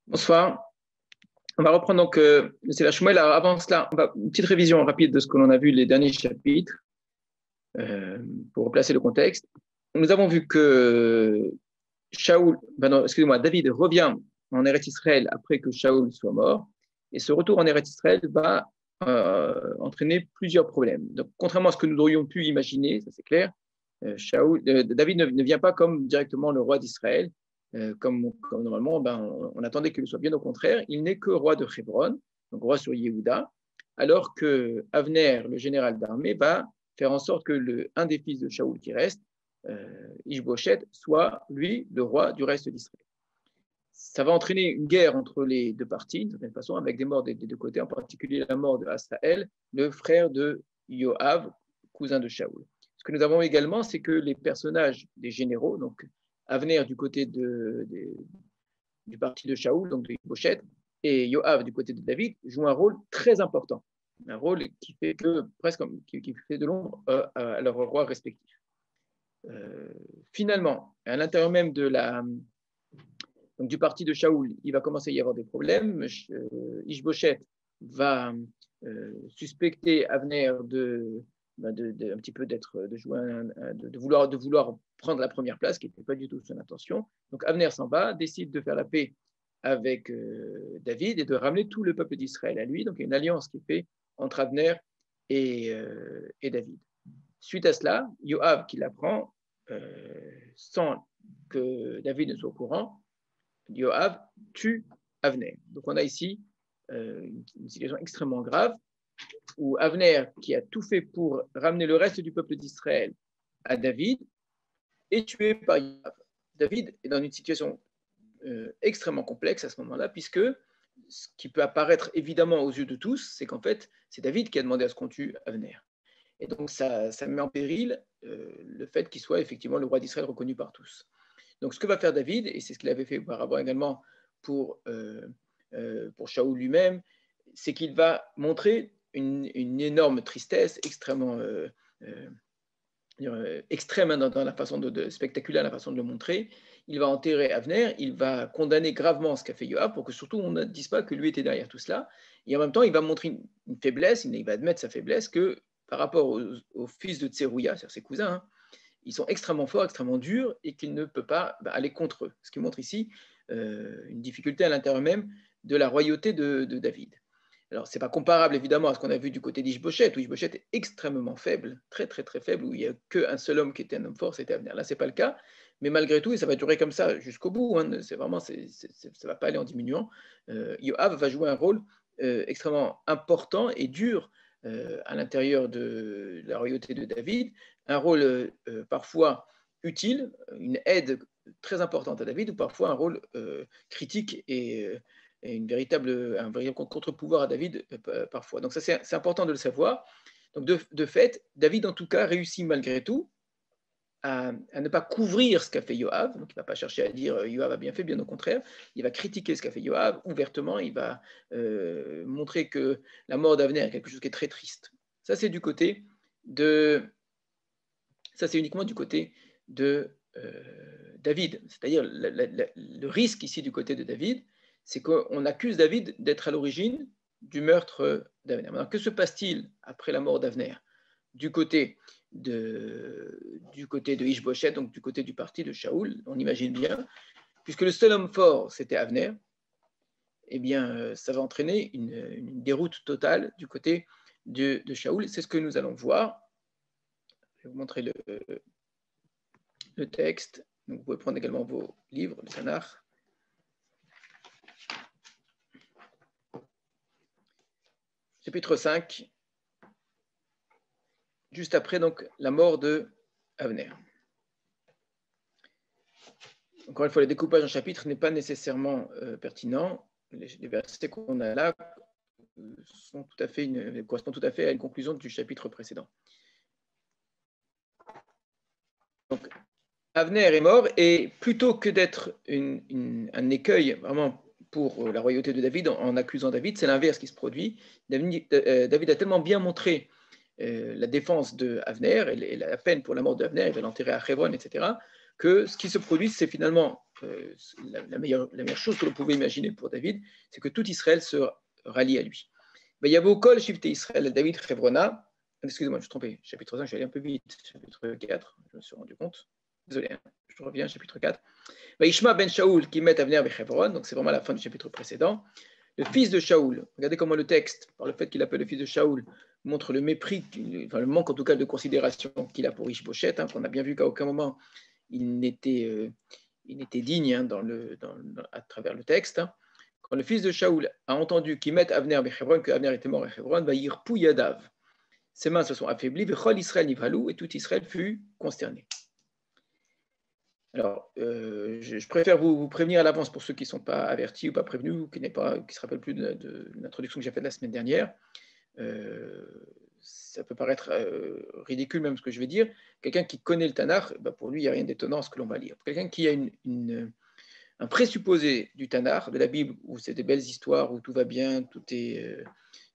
Bonsoir. On va reprendre donc le Sefer Shmuel. Alors avant cela, une petite révision rapide de ce que l'on a vu les derniers chapitres pour replacer le contexte. Nous avons vu que David revient en Eretz Israël après que Shaoul soit mort. Et ce retour en Eretz Israël va entraîner plusieurs problèmes. Donc, contrairement à ce que nous aurions pu imaginer, ça c'est clair, David ne vient pas comme directement le roi d'Israël. Comme normalement, on attendait qu'il soit. Bien au contraire, il n'est que roi de Hébron, donc roi sur Yehuda, alors que Avner, le général d'armée, va faire en sorte que un des fils de Shaoul qui reste, Ishboshet, soit lui le roi du reste d'Israël. Ça va entraîner une guerre entre les deux parties, d'une certaine façon, avec des morts des deux côtés, en particulier la mort de Asaël, le frère de Yoav, cousin de Shaoul. Ce que nous avons également, c'est que les personnages des généraux, donc Avner du côté du parti de Shaoul, donc de Ishboshet, et Yoav du côté de David, jouent un rôle très important. Un rôle qui fait qui fait de l'ombre à leurs rois respectifs. Finalement, à l'intérieur même du parti de Shaoul, il va commencer à y avoir des problèmes. Ishboshet va suspecter Avner un petit peu de vouloir prendre la première place, qui n'était pas du tout son intention. Donc Avner s'en va, décide de faire la paix avec David et de ramener tout le peuple d'Israël à lui. Donc il y a une alliance qui est faite entre Avner et David. Suite à cela, Yoav qui l'apprend, sans que David ne soit au courant, Yoav tue Avner. Donc on a ici une situation extrêmement grave où Avner, qui a tout fait pour ramener le reste du peuple d'Israël à David, est tué par Yoav. David est dans une situation extrêmement complexe à ce moment-là, puisque ce qui peut apparaître évidemment aux yeux de tous, c'est qu'en fait, c'est David qui a demandé à ce qu'on tue Avner. Et donc ça met en péril le fait qu'il soit effectivement le roi d'Israël reconnu par tous. Donc ce que va faire David, et c'est ce qu'il avait fait auparavant également pour Shaoul lui-même, c'est qu'il va montrer une énorme tristesse extrêmement extrême dans la façon spectaculaire la façon de le montrer. Il va enterrer Avner, il va condamner gravement ce qu'a fait Yoav pour que surtout on ne dise pas que lui était derrière tout cela. Et en même temps, il va montrer une faiblesse, il va admettre sa faiblesse que par rapport aux fils de Tserouya, c'est-à-dire ses cousins, ils sont extrêmement forts, extrêmement durs, et qu'il ne peut pas aller contre eux. Ce qui montre ici une difficulté à l'intérieur même de la royauté de David. Alors, ce n'est pas comparable évidemment à ce qu'on a vu du côté d'Ishboshet, où Ishboshet est extrêmement faible, très très très faible, où il n'y a qu'un seul homme qui était un homme fort, c'était Avner. Là, ce n'est pas le cas, mais malgré tout, et ça va durer comme ça jusqu'au bout, ça ne va pas aller en diminuant, Yoav va jouer un rôle extrêmement important et dur à l'intérieur de la royauté de David, un rôle parfois utile, une aide très importante à David, ou parfois un rôle critique et un véritable contre-pouvoir à David parfois. Donc ça, c'est important de le savoir. Donc de fait, David, en tout cas, réussit malgré tout à ne pas couvrir ce qu'a fait Yoav. Donc il ne va pas chercher à dire Yoav a bien fait, bien au contraire. Il va critiquer ce qu'a fait Yoav ouvertement. Il va montrer que la mort d'Avner est quelque chose qui est très triste. Ça, c'est uniquement du côté de David. C'est-à-dire le risque ici du côté de David, c'est qu'on accuse David d'être à l'origine du meurtre d'Avner. Maintenant, que se passe-t-il après la mort d'Avner du côté de Ishboshet, donc du côté du parti de Shaoul? On imagine bien, puisque le seul homme fort, c'était Avner, eh bien, ça va entraîner une déroute totale du côté de Shaoul. C'est ce que nous allons voir. Je vais vous montrer le texte. Donc, vous pouvez prendre également vos livres, le Tanakh. Chapitre 5, juste après donc la mort de Avner. Encore une fois, le découpage en chapitres n'est pas nécessairement pertinent. Les versets qu'on a là correspondent tout à fait à une conclusion du chapitre précédent. Donc, Avner est mort, et plutôt que d'être un écueil vraiment pour la royauté de David en accusant David, c'est l'inverse qui se produit. David a tellement bien montré la défense de Avner et la peine pour la mort d'Avner, il va l'enterrer à Hébron, etc., que ce qui se produit, c'est finalement la meilleure chose que l'on pouvait imaginer pour David, c'est que tout Israël se rallie à lui. Yavo Kol Shivte Israël, David Chevrona, excusez-moi, je me suis trompé, chapitre 5, je suis allé un peu vite, chapitre 4, je me suis rendu compte. Désolé, je reviens, chapitre 4. Ishma ben Shaoul qui met Avner Bechevron, donc c'est vraiment la fin du chapitre précédent. Le fils de Shaoul, regardez comment le texte, par le fait qu'il appelle le fils de Shaoul, montre le mépris, enfin le manque en tout cas de considération qu'il a pour Ishboshet, qu'on a bien vu qu'à aucun moment il n'était digne à travers le texte. Quand le fils de Shaoul a entendu qu'il mette Avner Bechevron, que Avner était mort à Hebron, va yirpou yadav. Ses mains se sont affaiblies, Vechol Israël nivhalou, et tout Israël fut consterné. Alors, je préfère vous prévenir à l'avance pour ceux qui ne sont pas avertis ou pas prévenus, ou qui ne se rappellent plus de l'introduction que j'ai faite la semaine dernière. Ça peut paraître ridicule même ce que je vais dire. Quelqu'un qui connaît le Tanakh, pour lui, il n'y a rien d'étonnant à ce que l'on va lire. Quelqu'un qui a un présupposé du Tanakh, de la Bible, où c'est des belles histoires, où tout va bien, tout est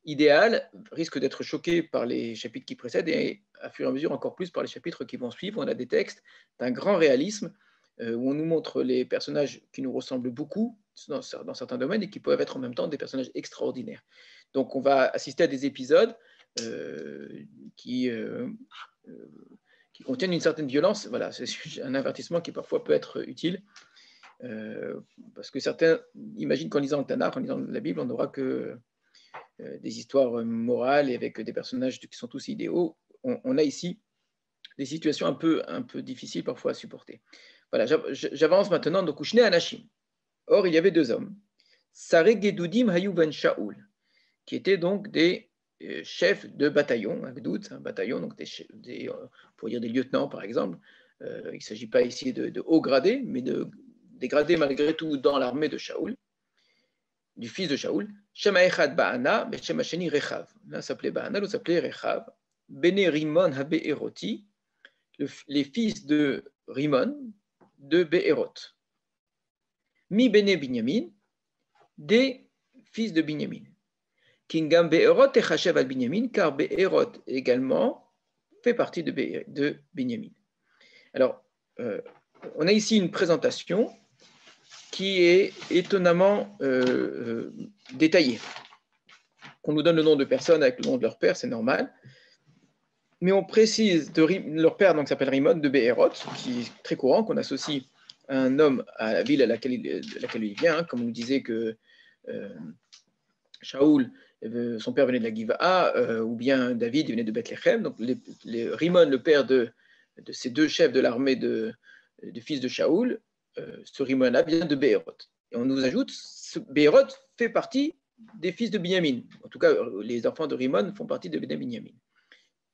idéal, risque d'être choqué par les chapitres qui précèdent et à fur et à mesure encore plus par les chapitres qui vont suivre. On a des textes d'un grand réalisme où on nous montre les personnages qui nous ressemblent beaucoup dans certains domaines et qui peuvent être en même temps des personnages extraordinaires. Donc on va assister à des épisodes qui contiennent une certaine violence. Voilà, c'est un avertissement qui parfois peut être utile. Parce que certains imaginent qu'en lisant le Tanakh, en lisant la Bible, on n'aura que des histoires morales et avec des personnages qui sont tous idéaux. On a ici des situations un peu difficiles parfois à supporter. Voilà, j'avance maintenant. Donc, Ushne Anashim. Or, il y avait deux hommes. Sare Gedudim Hayu ben Shaoul, qui étaient donc des chefs de bataillon, un gdoud, un bataillon, donc pour dire des lieutenants par exemple. Il ne s'agit pas ici de haut gradés, mais des gradés malgré tout dans l'armée de Shaoul, du fils de Shaoul. Shema Echad Ba'ana, mais Shema Sheni Rechav. L'un s'appelait Ba'ana, l'autre s'appelait Rechav. Bene Rimon ha-Be'eroti, les fils de Rimon de Be'erot. Mi Bene Binyamin, des fils de Binyamin. Kingam Be'erot et Chachev al Binyamin, car Be'erot également fait partie de Binyamin. Alors, on a ici une présentation qui est étonnamment détaillée. Qu'on nous donne le nom de personnes avec le nom de leur père, c'est normal. Mais on précise leur père donc s'appelle Rimon de Be'erot, qui est très courant, qu'on associe un homme à la ville à laquelle il vient, comme on nous disait que Shaoul, son père venait de la Giva'a, ou bien David venait de Bethléem. Donc Rimon, le père de ces deux chefs de l'armée de fils de Shaoul, ce Rimon-là vient de Be'erot. Et on nous ajoute, Be'erot fait partie des fils de Binyamin. En tout cas, les enfants de Rimon font partie de Binyamin.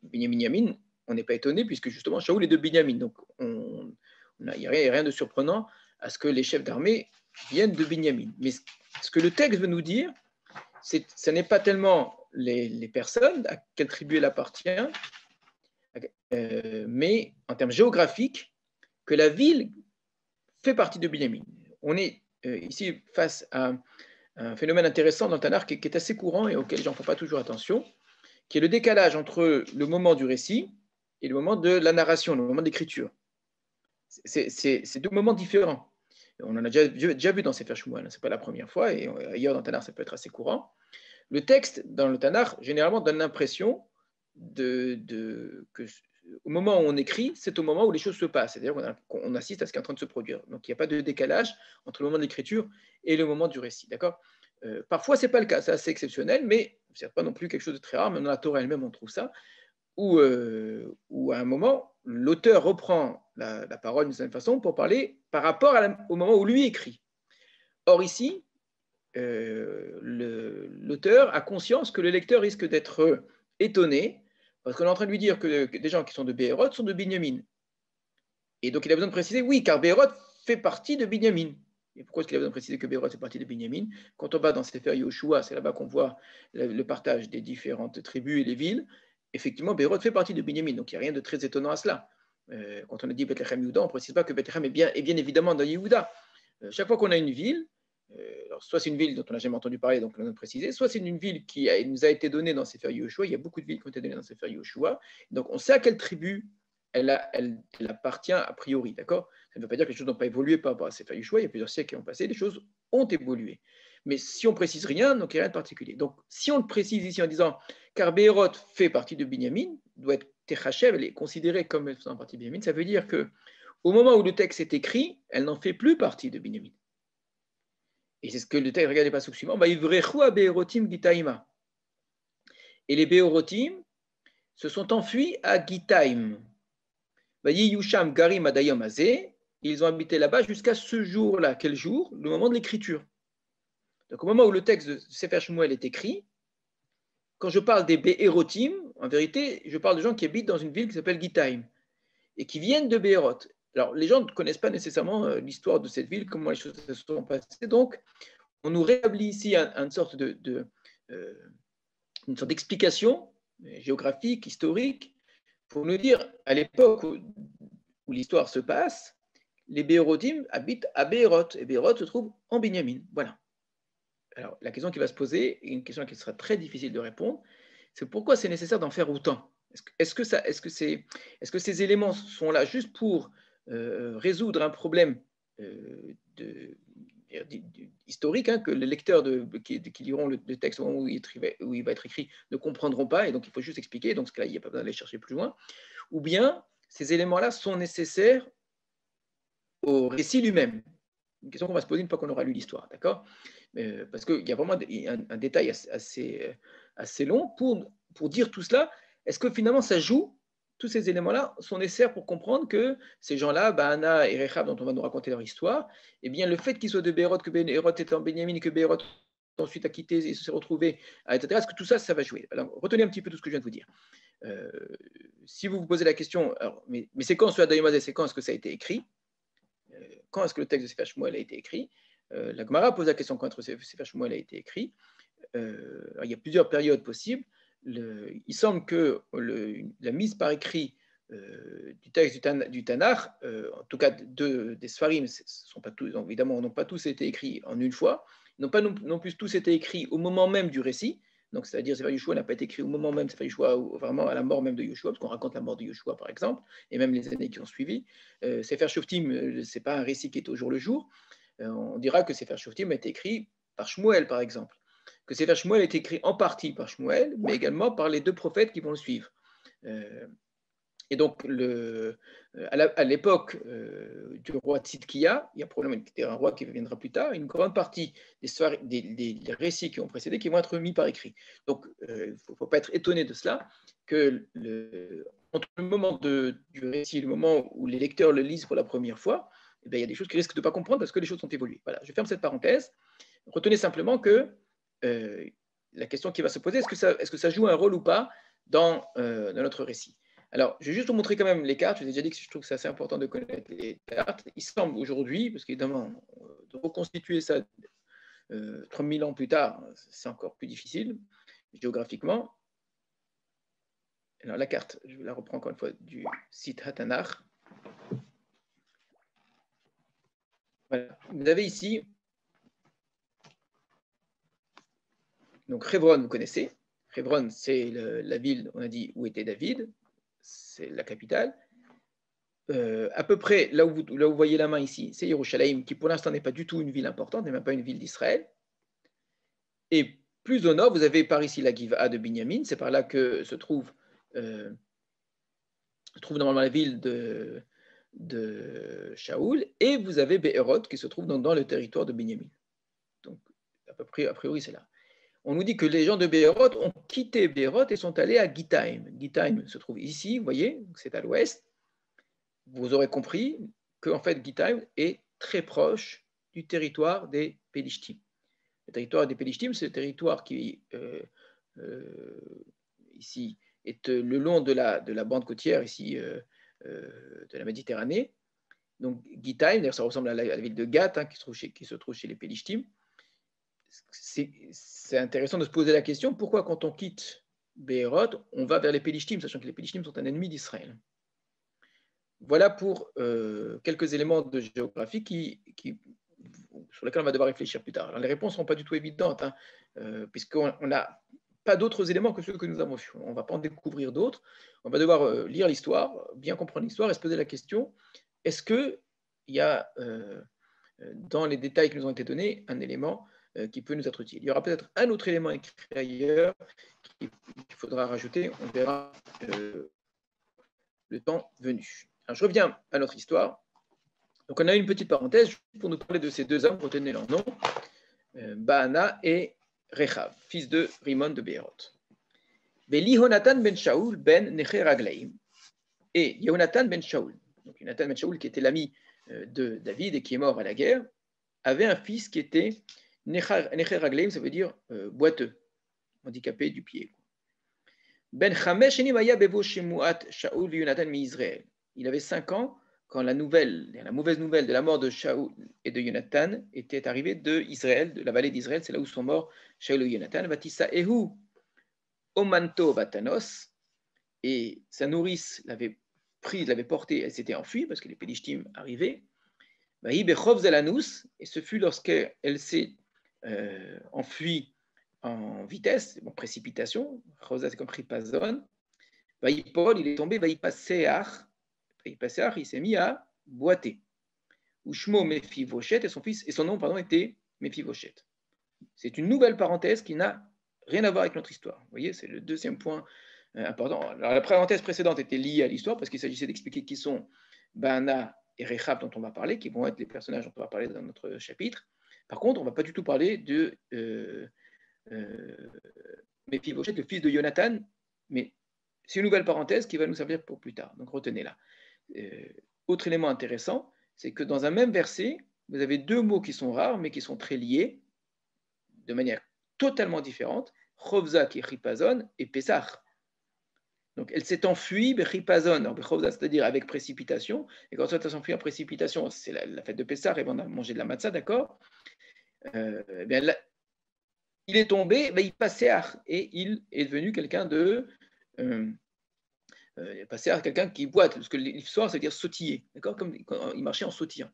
Binyamin, on n'est pas étonné puisque justement Shaoul est de Binyamin. Donc il n'y a rien de surprenant à ce que les chefs d'armée viennent de Binyamin. Mais ce que le texte veut nous dire, ce n'est pas tellement les personnes à quelle tribu elle appartient, mais en termes géographiques, que la ville fait partie de Binyamin. On est ici face à un phénomène intéressant dans le Tanakh qui est assez courant et auquel les gens ne font pas toujours attention, qui est le décalage entre le moment du récit et le moment de la narration, le moment d'écriture. C'est deux moments différents. On en a déjà vu dans Sefer Shmuel, ce n'est pas la première fois, et ailleurs dans le Tanakh, ça peut être assez courant. Le texte dans le Tanakh, généralement, donne l'impression que au moment où on écrit, c'est au moment où les choses se passent. C'est-à-dire qu'on assiste à ce qui est en train de se produire. Donc, il n'y a pas de décalage entre le moment de l'écriture et le moment du récit. D'accord ? Parfois, ce n'est pas le cas. C'est assez exceptionnel, mais ce n'est pas non plus quelque chose de très rare. Même dans la Torah elle-même, on trouve ça. Où à un moment, l'auteur reprend la parole d'une certaine façon pour parler par rapport au moment où lui écrit. Or, ici, l'auteur a conscience que le lecteur risque d'être étonné parce qu'on est en train de lui dire que des gens qui sont de Be'erot sont de Binyamin. Et donc il a besoin de préciser, oui, car Be'erot fait partie de Binyamin. Et pourquoi est-ce qu'il a besoin de préciser que Be'erot fait partie de Binyamin ? Quand on va dans Sefer Yoshua, c'est là-bas qu'on voit le partage des différentes tribus et les villes. Effectivement, Be'erot fait partie de Binyamin, donc il n'y a rien de très étonnant à cela. Quand on a dit Bethléem Yehuda, on ne précise pas que Bethléem est bien évidemment dans Yehuda. Chaque fois qu'on a une ville, alors soit c'est une ville dont on n'a jamais entendu parler, donc on a précisé, soit c'est une ville qui nous a été donnée dans Sefer Yoshua. Il y a beaucoup de villes qui ont été données dans Sefer Yoshua. Donc on sait à quelle tribu elle appartient a priori, d'accord? Ça ne veut pas dire que les choses n'ont pas évolué par rapport à Sefer Yehoshua. Il y a plusieurs siècles qui ont passé, les choses ont évolué. Mais si on précise rien, donc il n'y a rien de particulier. Donc, si on le précise ici en disant car Béhéroth fait partie de Binyamin, doit être Techachev, elle est considérée comme faisant partie de Binyamin, ça veut dire que au moment où le texte est écrit, elle n'en fait plus partie de Binyamin. Et c'est ce que le texte, regardez pas suivant, Béhérotim Gitaïma. Et les Béhérotim se sont enfuis à Gitaïm. Yusham Garim Adayom Azeh, ils ont habité là-bas jusqu'à ce jour-là. Quel jour? Le moment de l'écriture. Donc au moment où le texte de Sefer Shmuel est écrit, quand je parle des Béhérotim, en vérité, je parle de gens qui habitent dans une ville qui s'appelle Gitaïm et qui viennent de Béhéroth. Alors les gens ne connaissent pas nécessairement l'histoire de cette ville, comment les choses se sont passées. Donc on nous rétablit ici une sorte d'explication géographique, historique, pour nous dire, à l'époque où l'histoire se passe, les Béhérotim habitent à Béhéroth, et Béhéroth se trouve en Binyamin. Voilà. Alors, la question qui va se poser, une question qui sera très difficile de répondre, c'est pourquoi c'est nécessaire d'en faire autant? Est-ce que ces éléments sont là juste pour résoudre un problème historique, hein, que les lecteurs qui liront le texte au moment où il va être écrit ne comprendront pas, et donc il faut juste expliquer, donc ce cas-là, il n'y a pas besoin d'aller chercher plus loin, ou bien ces éléments-là sont nécessaires au récit lui-même. Une question qu'on va se poser une fois qu'on aura lu l'histoire, d'accord? Parce qu'il y a vraiment un détail assez long pour dire tout cela. Est-ce que finalement ça joue? Tous ces éléments-là sont nécessaires pour comprendre que ces gens-là, Baana et Rechab, dont on va nous raconter leur histoire, eh bien, le fait qu'ils soient de Béhéroth, que Béhéroth était en Benyamin et que Béhéroth ensuite a quitté et se retrouvé, etc., est-ce que tout ça, ça va jouer? Alors, retenez un petit peu tout ce que je viens de vous dire. Si vous vous posez la question, alors, mais c'est quand sur Daïmazé, c'est quand est-ce que ça a été écrit? Quand est-ce que le texte de Sefer Shmuel a été écrit? La Gemara pose la question quand Sefer Shmuel a été écrit. Il y a plusieurs périodes possibles. Il semble que la mise par écrit du texte du Tanakh, en tout cas des Sfarim, sont pas tous, évidemment, n'ont pas tous été écrits en une fois, n'ont pas non plus tous été écrits au moment même du récit. Donc, c'est-à-dire, Sefer Yehoshua n'a pas été écrit au moment même, Sefer Yehoshua, vraiment à la mort même de Yehoshua, parce qu'on raconte la mort de Yehoshua, par exemple, et même les années qui ont suivi. Sefer Shoftim, ce n'est pas un récit qui est au jour le jour. On dira que Sefer Shoftim a été écrit par Shmuel, par exemple. Que Sefer Shmuel est écrit en partie par Shmuel, mais également par les deux prophètes qui vont le suivre. Et donc, à l'époque du roi Tzidkiya, il y a probablement un roi qui viendra plus tard, une grande partie des récits qui ont précédé qui vont être mis par écrit. Donc, il ne faut pas être étonné de cela, que entre le moment du récit et le moment où les lecteurs le lisent pour la première fois, eh bien, il y a des choses qu'ils risquent de ne pas comprendre parce que les choses sont évoluées. Voilà, je ferme cette parenthèse. Retenez simplement que la question qui va se poser, est-ce que ça joue un rôle ou pas dans notre récit? Alors, je vais juste vous montrer quand même les cartes. Je vous ai déjà dit que je trouve que c'est assez important de connaître les cartes. Il semble aujourd'hui, parce qu'évidemment, de reconstituer ça 3000 ans plus tard, c'est encore plus difficile géographiquement. Alors, la carte, je la reprends encore une fois du site Hatanach. Voilà. Vous avez ici, donc Hebron, vous connaissez. Hebron, c'est la ville, on a dit, où était David. C'est la capitale. À peu près là où vous voyez la main ici, c'est Yerushalayim, qui pour l'instant n'est pas du tout une ville importante, n'est même pas une ville d'Israël. Et plus au nord, vous avez par ici la Giva de Binyamin, c'est par là que se trouve normalement la ville de Shaoul, et vous avez Béhéroth qui se trouve dans le territoire de Binyamin. Donc, à peu près, a priori, c'est là. On nous dit que les gens de Béhéroth ont quitté Béhéroth et sont allés à Gitaïm. Gitaïm se trouve ici, vous voyez, c'est à l'ouest. Vous aurez compris qu'en fait, Gitaïm est très proche du territoire des Pélishtim. Le territoire des Pélishtim, c'est le territoire qui, ici, est le long de la bande côtière, ici, de la Méditerranée. Donc, Gitaïm, d'ailleurs, ça ressemble à la ville de Gath, hein, qui se trouve chez les Pélishtim. C'est intéressant de se poser la question, pourquoi quand on quitte Béhéroth, on va vers les Pélishtim, sachant que les Pélishtim sont un ennemi d'Israël. Voilà pour quelques éléments de géographie sur lesquels on va devoir réfléchir plus tard. Alors, les réponses ne sont pas du tout évidentes, hein, puisqu'on a pas d'autres éléments que ceux que nous avons vus. On ne va pas en découvrir d'autres. On va devoir lire l'histoire, bien comprendre l'histoire et se poser la question, est-ce qu'il y a dans les détails qui nous ont été donnés un élément qui peut nous être utile. Il y aura peut-être un autre élément écrit ailleurs qu'il faudra rajouter, on verra le temps venu. Alors, je reviens à notre histoire. Donc, on a une petite parenthèse pour nous parler de ces deux hommes, retenez leur nom, Baana et Rechav, fils de Rimon de Béhéroth. Yehonatan ben Shaoul ben Necher Raglaim. Et Yehonatan ben Shaoul, donc Yonatan ben Shaoul qui était l'ami de David et qui est mort à la guerre, avait un fils qui était Necher Raglaim, ça veut dire boiteux, handicapé du pied. Ben Chamesh Enimaya Bevo Shemuat Shaoul Yonatan mi Israël. Il avait 5 ans quand la mauvaise nouvelle de la mort de Shaoul et de Yonatan était arrivée de Israël, de la vallée d'Israël, c'est là où sont morts Shaoul et Yonatan. Vatissa Ehu Omanto Vatanos, et sa nourrice l'avait prise, l'avait portée, elle s'était enfuie parce que les Pélishtim arrivaient. Et ce fut lorsqu'elle s'est enfuie en vitesse, en précipitation, c'est compris Pazon. Paul, il est tombé, il s'est mis à boiter. Ushmo Mephivoshet, et son nom était Mephivoshet. C'est une nouvelle parenthèse qui n'a rien à voir avec notre histoire. Vous voyez, c'est le deuxième point important. Alors, la parenthèse précédente était liée à l'histoire parce qu'il s'agissait d'expliquer qui sont Baana et Rechav dont on va parler, qui vont être les personnages dont on va parler dans notre chapitre. Par contre, on ne va pas du tout parler de Mephivoshet, le fils de Jonathan, mais c'est une nouvelle parenthèse qui va nous servir pour plus tard. Donc retenez-la. Autre élément intéressant, c'est que dans un même verset, vous avez deux mots qui sont rares, mais qui sont très liés, de manière totalement différente, Chovza qui est Chipazon et Pesach. Donc elle s'est enfuie, Chipazon, c'est-à-dire avec précipitation, et quand elle s'enfuit en précipitation, c'est la fête de Pesach, et on a mangé de la matzah, d'accord bien là, il est tombé, il passait et il est devenu quelqu'un de... passer à quelqu'un qui boite, parce que l'histoire, ça veut dire sautiller, d'accord, comme quand il marchait en sautillant.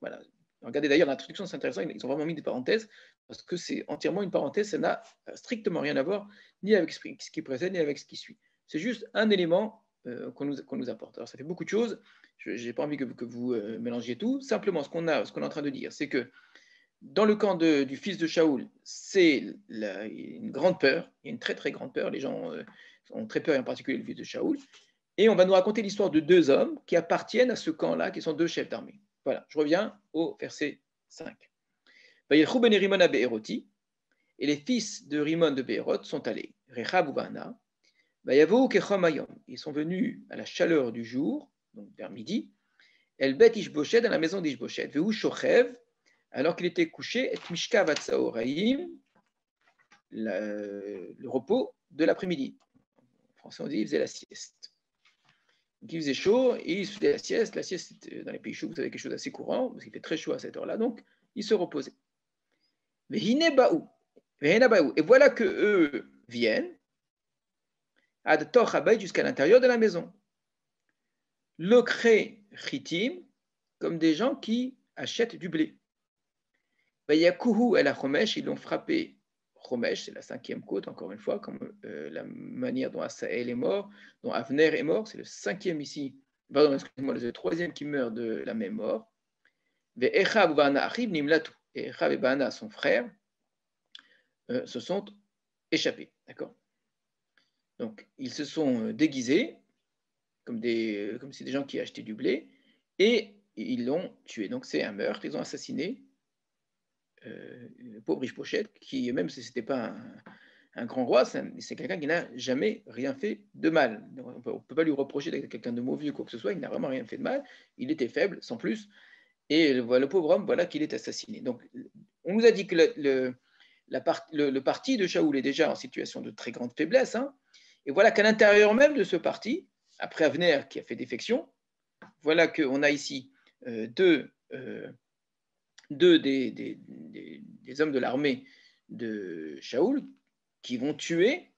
Voilà. Regardez d'ailleurs l'introduction, c'est intéressant, ils ont vraiment mis des parenthèses, parce que c'est entièrement une parenthèse, ça n'a strictement rien à voir ni avec ce qui précède, ni avec ce qui suit. C'est juste un élément qu'on nous apporte. Alors ça fait beaucoup de choses, je n'ai pas envie que vous mélangiez tout, simplement ce qu'on est en train de dire, c'est que dans le camp du fils de Shaoul, c'est une grande peur, il y a une très très grande peur, les gens ont très peur, et en particulier le fils de Shaoul, et on va nous raconter l'histoire de deux hommes qui appartiennent à ce camp-là, qui sont deux chefs d'armée. Voilà, je reviens au verset 5. Et les fils de Rimon de Béhéroth sont allés, Rechab ou Baana, ils sont venus à la chaleur du jour, donc vers midi, El Bet Ishboshet, dans la maison d'Ishboshet, Vehu Shochev, alors qu'il était couché, et Mishkav Atsaoraim, le repos de l'après-midi. En français, on dit il faisait la sieste. Donc, il faisait chaud et il faisait la sieste. La sieste, dans les pays chauds, vous savez, quelque chose d'assez courant, parce qu'il fait très chaud à cette heure-là, donc il se reposait. Et voilà que eux viennent ad toch habayit, jusqu'à l'intérieur de la maison. Lokre chitim, comme des gens qui achètent du blé. Vayakuhu el chomesh, ils l'ont frappé. Chomesh, c'est la 5e côte, encore une fois, comme la manière dont Asaël est mort, dont Avner est mort, c'est le 5e ici, pardon, excusez-moi, le 3e qui meurt de la même mort. Et Echav et Baana, son frère, se sont échappés. D'accord. Donc, ils se sont déguisés comme si des gens qui achetaient du blé, et ils l'ont tué. Donc, c'est un meurtre, ils ont assassiné le pauvre Ishboshet, qui, même si ce n'était pas un grand roi, c'est quelqu'un qui n'a jamais rien fait de mal. Donc, on ne peut pas lui reprocher d'être quelqu'un de mauvais ou quoi que ce soit, il n'a vraiment rien fait de mal, il était faible, sans plus, et le pauvre homme, voilà qu'il est assassiné. Donc, on nous a dit que le parti de Shaoul est déjà en situation de très grande faiblesse, hein, et voilà qu'à l'intérieur même de ce parti, après Avner qui a fait défection, voilà qu'on a ici deux des hommes de l'armée de Shaoul qui vont tuer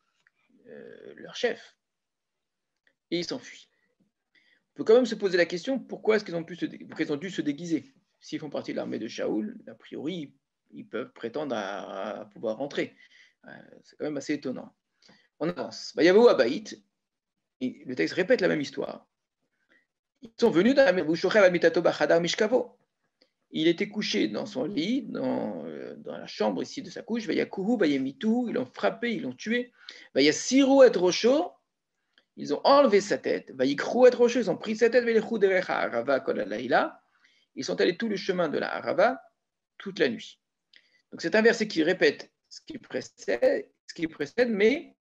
leur chef. Et ils s'enfuient. On peut quand même se poser la question, pourquoi est-ce qu'ils ont dû se déguiser? S'ils font partie de l'armée de Shaoul, a priori, ils peuvent prétendre à pouvoir rentrer. C'est quand même assez étonnant. On avance. Vayavo Abaït, le texte répète la même histoire. Ils sont venus dans la Mishkavo. Il était couché dans son lit, dans la chambre ici de sa couche. Vayakuhu, Vayemitu, ils l'ont frappé, ils l'ont tué. Vayasiru et Rocho, ils ont enlevé sa tête. Vayikru et Rocho, ils ont pris sa tête. Vaylechu derecha Arava kol halayla. Ils sont allés tout le chemin de la Arava toute la nuit. Donc c'est un verset qui répète ce qui précède, mais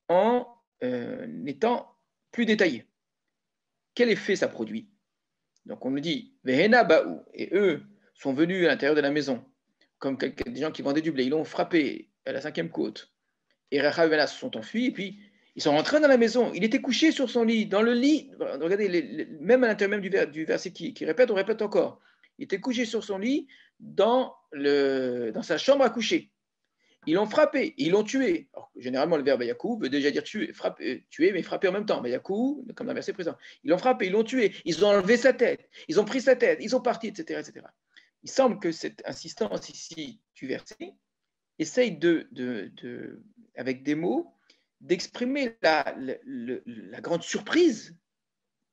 en étant plus détaillé. Quel effet ça produit? Donc on nous dit, Vehena Baou, et eux sont venus à l'intérieur de la maison, comme des gens qui vendaient du blé, ils l'ont frappé à la 5e côte. Et Rachav et Bana se sont enfuis, et puis ils sont rentrés dans la maison. Il était couché sur son lit, dans le lit. Regardez, même à l'intérieur même du verset qui répète, on répète encore. Il était couché sur son lit dans sa chambre à coucher. Ils l'ont frappé, ils l'ont tué. Alors, généralement, le verbe Yakou veut déjà dire tuer, mais frapper en même temps. Yakou, comme dans le verset présent. Ils l'ont frappé, ils l'ont tué, ils ont enlevé sa tête, ils ont pris sa tête, ils sont partis, etc. etc. Il semble que cette insistance ici du verset essaye avec des mots, d'exprimer la grande surprise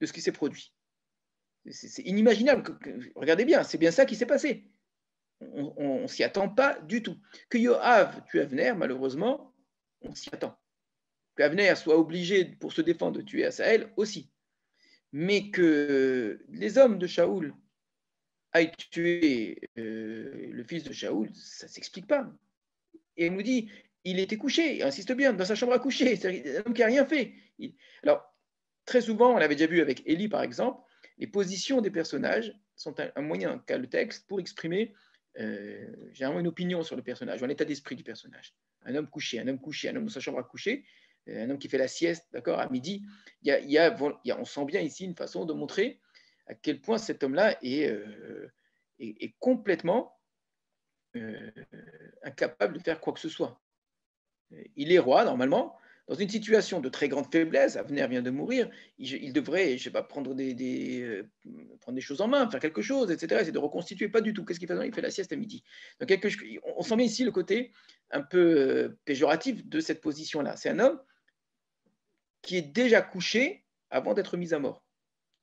de ce qui s'est produit. C'est inimaginable. Regardez bien, c'est bien ça qui s'est passé. On ne s'y attend pas du tout. Que Yoav tue Avner, malheureusement, on s'y attend. Que Avner soit obligé, pour se défendre, de tuer Asaël aussi. Mais que les hommes de Shaoul aillent tuer le fils de Shaoul, ça ne s'explique pas. Et il nous dit, il était couché, il insiste bien, dans sa chambre à coucher, c'est un homme qui n'a rien fait. Alors, très souvent, on l'avait déjà vu avec Élie, par exemple, les positions des personnages sont un moyen qu'a le texte pour exprimer généralement une opinion sur le personnage, ou un état d'esprit du personnage. Un homme couché, un homme dans sa chambre à coucher, un homme qui fait la sieste, d'accord, à midi. On sent bien ici une façon de montrer à quel point cet homme-là est complètement incapable de faire quoi que ce soit. Il est roi, normalement, dans une situation de très grande faiblesse. Avner vient de mourir, il devrait, je ne sais pas, prendre des choses en main, faire quelque chose, etc. C'est de reconstituer, pas du tout. Qu'est-ce qu'il fait? Il fait la sieste à midi. Donc, on sent bien ici le côté un peu péjoratif de cette position-là. C'est un homme qui est déjà couché avant d'être mis à mort.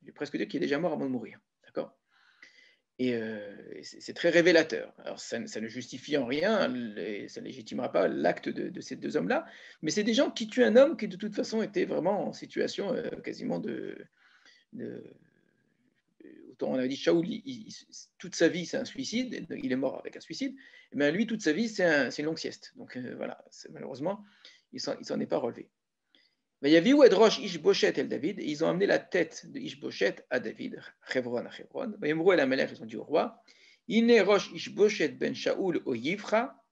Je vais presque dire qu'il est déjà mort avant de mourir. D'accord? Et c'est très révélateur. Alors, ça ne justifie en rien, ça ne légitimera pas l'acte de ces deux hommes-là, mais c'est des gens qui tuent un homme qui, de toute façon, était vraiment en situation quasiment autant on avait dit Shaoul, toute sa vie, c'est un suicide, il est mort avec un suicide, et bien lui, toute sa vie, c'est une longue sieste. Donc voilà, malheureusement, il ne s'en est pas relevé. Vayaviou et Rosh Ishboshet el David, et ils ont amené la tête de Ishboshet à David, Chevron à Chevron. Vayemrou el Amelech, ils ont dit au roi, Ine Rosh Ishboshet ben Shaoul o Yivra,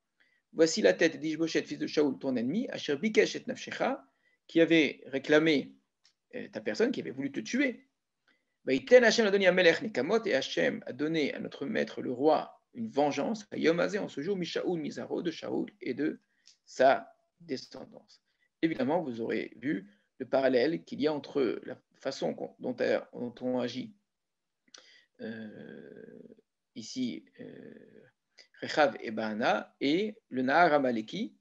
voici la tête d'Ishboshet, fils de Shaoul, ton ennemi, Asher Bikesh et Nafshecha, qui avait réclamé ta personne, qui avait voulu te tuer. Vaïten Hashem a donné à Melech Nekamot, et Hashem a donné à notre maître, le roi, une vengeance, à Yom Hazé, en ce jour, Mishaoul, Mizaro, de Shaoul et de sa descendance. Évidemment, vous aurez vu le parallèle qu'il y a entre la façon dont on agit ici, Rechav et Baana, et le Nahar Amaleki,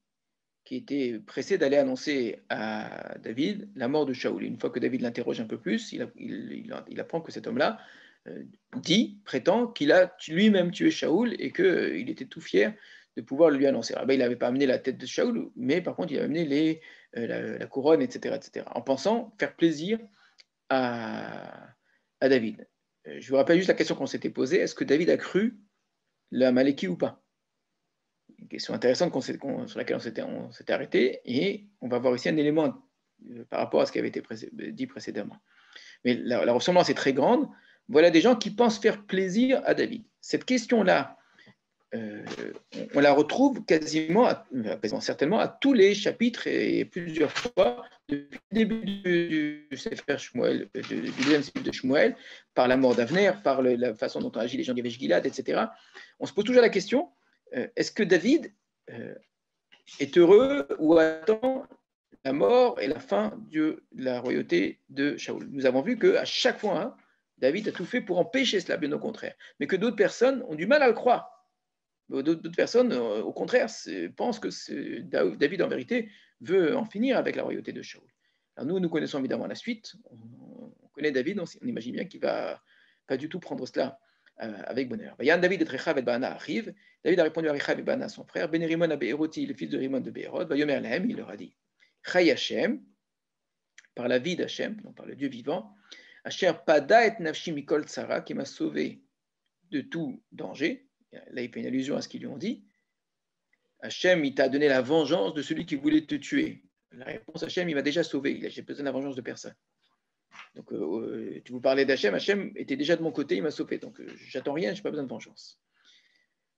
qui était pressé d'aller annoncer à David la mort de Shaoul. Une fois que David l'interroge un peu plus, il apprend que cet homme-là prétend qu'il a lui-même tué Shaoul et qu'il était tout fier de pouvoir le lui annoncer. Alors, il n'avait pas amené la tête de Shaoul, mais par contre, il a amené la couronne, etc., en pensant faire plaisir à David. Je vous rappelle juste la question qu'on s'était posée, est-ce que David a cru l'Amaleki ou pas? Une question intéressante sur laquelle on s'était arrêté, et on va voir ici un élément par rapport à ce qui avait été dit précédemment. Mais la ressemblance est très grande. Voilà des gens qui pensent faire plaisir à David. Cette question-là, on la retrouve quasiment, certainement, à tous les chapitres et plusieurs fois depuis le début du Sefer Shmuel, du deuxième cycle de Shmuel, par la mort d'Avner, par la façon dont on agit les gens d'Yavesh Gilad, etc. On se pose toujours la question, est-ce que David est heureux ou attend la mort et la fin de la royauté de Shaoul? Nous avons vu qu'à chaque fois, David a tout fait pour empêcher cela, bien au contraire, mais que d'autres personnes ont du mal à le croire. D'autres personnes, au contraire, pensent que David, en vérité, veut en finir avec la royauté de Shaoul. Alors nous connaissons évidemment la suite. On connaît David, on imagine bien qu'il ne va pas du tout prendre cela avec bonheur. Yann David et Rechav et Baana arrivent. David a répondu à Rechav et Baana, son frère. Ben Rimon à Be'eroti, le fils de Rimon de Be'erot. Vayomer Lahem, il leur a dit Chai Hashem, par la vie d'Hachem, donc par le Dieu vivant. Asher Pada et Nafshi Mikol Tsara, qui m'a sauvé de tout danger. Là, il fait une allusion à ce qu'ils lui ont dit. Hachem, il t'a donné la vengeance de celui qui voulait te tuer. La réponse, Hachem, il m'a déjà sauvé. J'ai besoin de la vengeance de personne. Donc, tu vous parlais d'Hachem. Hachem était déjà de mon côté, il m'a sauvé. Donc, j'attends rien, je n'ai pas besoin de vengeance.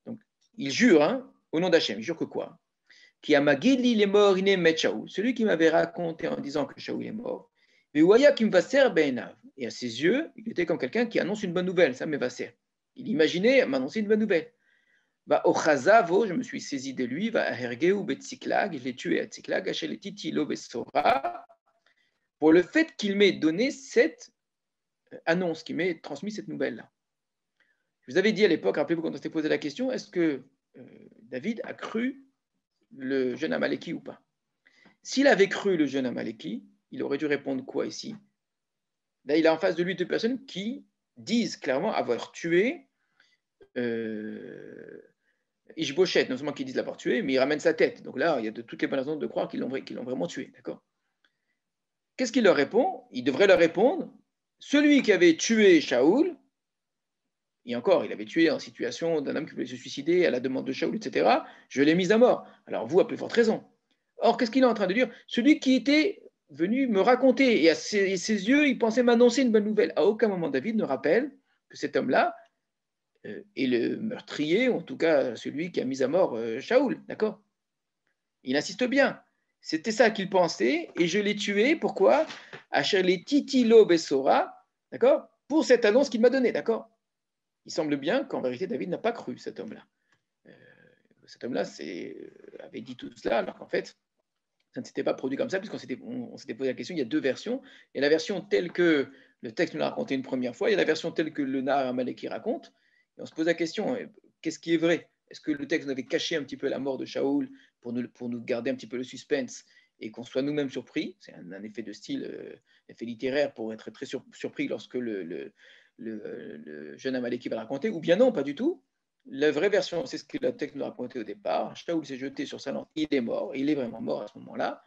Donc, il jure, au nom d'Hachem, il jure que quoi? Qui a Magili, il est mort, il est met Shaoul. Celui qui m'avait raconté en disant que Shaoul est mort. Mais Ouaya qui me va ser be'enav. Et à ses yeux, il était comme quelqu'un qui annonce une bonne nouvelle. Ça me va ser. Il imaginait m'annoncer une bonne nouvelle. Va au Chazavo, je me suis saisi de lui, va à Hergeu Betziklag, je l'ai tué à Tziklag, à Sheletitilo Besora, pour le fait qu'il m'ait donné cette annonce, qu'il m'ait transmis cette nouvelle-là. Je vous avais dit à l'époque, rappelez-vous quand on s'était posé la question, est-ce que David a cru le jeune Amaleki ou pas? S'il avait cru le jeune Amaleki, il aurait dû répondre quoi ici? Là, il a en face de lui deux personnes qui disent clairement avoir tué Ishboshet, non seulement qu'ils disent l'avoir tué, mais ils ramènent sa tête. Donc là, il y a de toutes les bonnes raisons de croire qu'ils l'ont vraiment tué. D'accord? Qu'est-ce qu'il leur répond? Il devrait leur répondre, celui qui avait tué Shaoul, et encore, il avait tué en situation d'un homme qui voulait se suicider à la demande de Shaoul, etc., je l'ai mis à mort. Alors vous, à plus forte raison. Or, qu'est-ce qu'il est en train de dire? Celui qui était venu me raconter, et à ses yeux, il pensait m'annoncer une bonne nouvelle. À aucun moment, David ne rappelle que cet homme-là est le meurtrier, ou en tout cas celui qui a mis à mort Shaoul, d'accord? Il insiste bien. C'était ça qu'il pensait, et je l'ai tué, pourquoi? Asher titilo besora, d'accord? Pour cette annonce qu'il m'a donnée, d'accord? Il semble bien qu'en vérité, David n'a pas cru cet homme-là. Cet homme-là avait dit tout cela, alors qu'en fait, ça ne s'était pas produit comme ça, puisqu'on s'était posé la question, il y a deux versions. Il y a la version telle que le texte nous l'a raconté une première fois, il y a la version telle que le Nahar Amaleki raconte, et on se pose la question, qu'est-ce qui est vrai? Est-ce que le texte nous avait caché un petit peu la mort de Shaoul pour nous garder un petit peu le suspense et qu'on soit nous-mêmes surpris? C'est un effet de style, effet littéraire pour être très surpris lorsque le jeune Amaleki va le raconter, ou bien non, pas du tout. La vraie version, c'est ce que le texte nous racontait au départ. Shaoul s'est jeté sur sa lance, il est mort, il est vraiment mort à ce moment-là,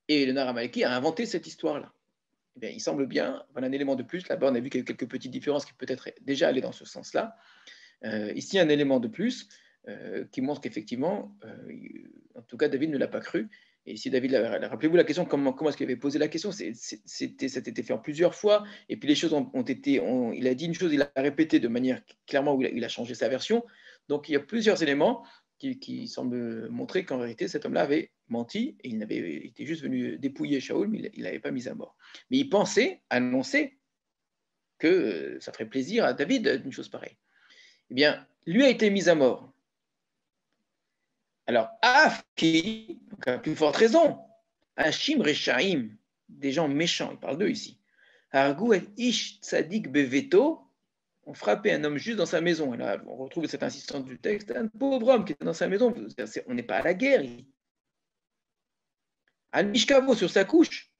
et le Nahar Amaleki a inventé cette histoire-là. Eh bien, il semble bien, voilà un élément de plus. Là-bas, on a vu qu'il y a eu quelques petites différences qui peut-être déjà allaient dans ce sens-là. Ici, un élément de plus qui montre qu'effectivement, en tout cas, David ne l'a pas cru. Et si David, rappelez-vous la question, comment est-ce qu'il avait posé la question? Ça été fait en plusieurs fois, et puis les choses ont été, il a dit une chose, il a répété de manière clairement où il a changé sa version. Donc il y a plusieurs éléments qui semblent montrer qu'en vérité, cet homme-là avait menti, et il était juste venu dépouiller Shaoul, mais il ne l'avait pas mis à mort. Mais il pensait, annoncer que ça ferait plaisir à David d'une chose pareille. Eh bien, lui a été mis à mort. Alors, Afki, donc à plus forte raison, Hashim Rechaim, des gens méchants, il parle d'eux ici. Hargou et Ish Tzadik Beveto, ont frappé un homme juste dans sa maison. Et là, on retrouve cette insistance du texte, un pauvre homme qui était dans sa maison. On n'est pas à la guerre. Al-Mishkavo sur sa couche.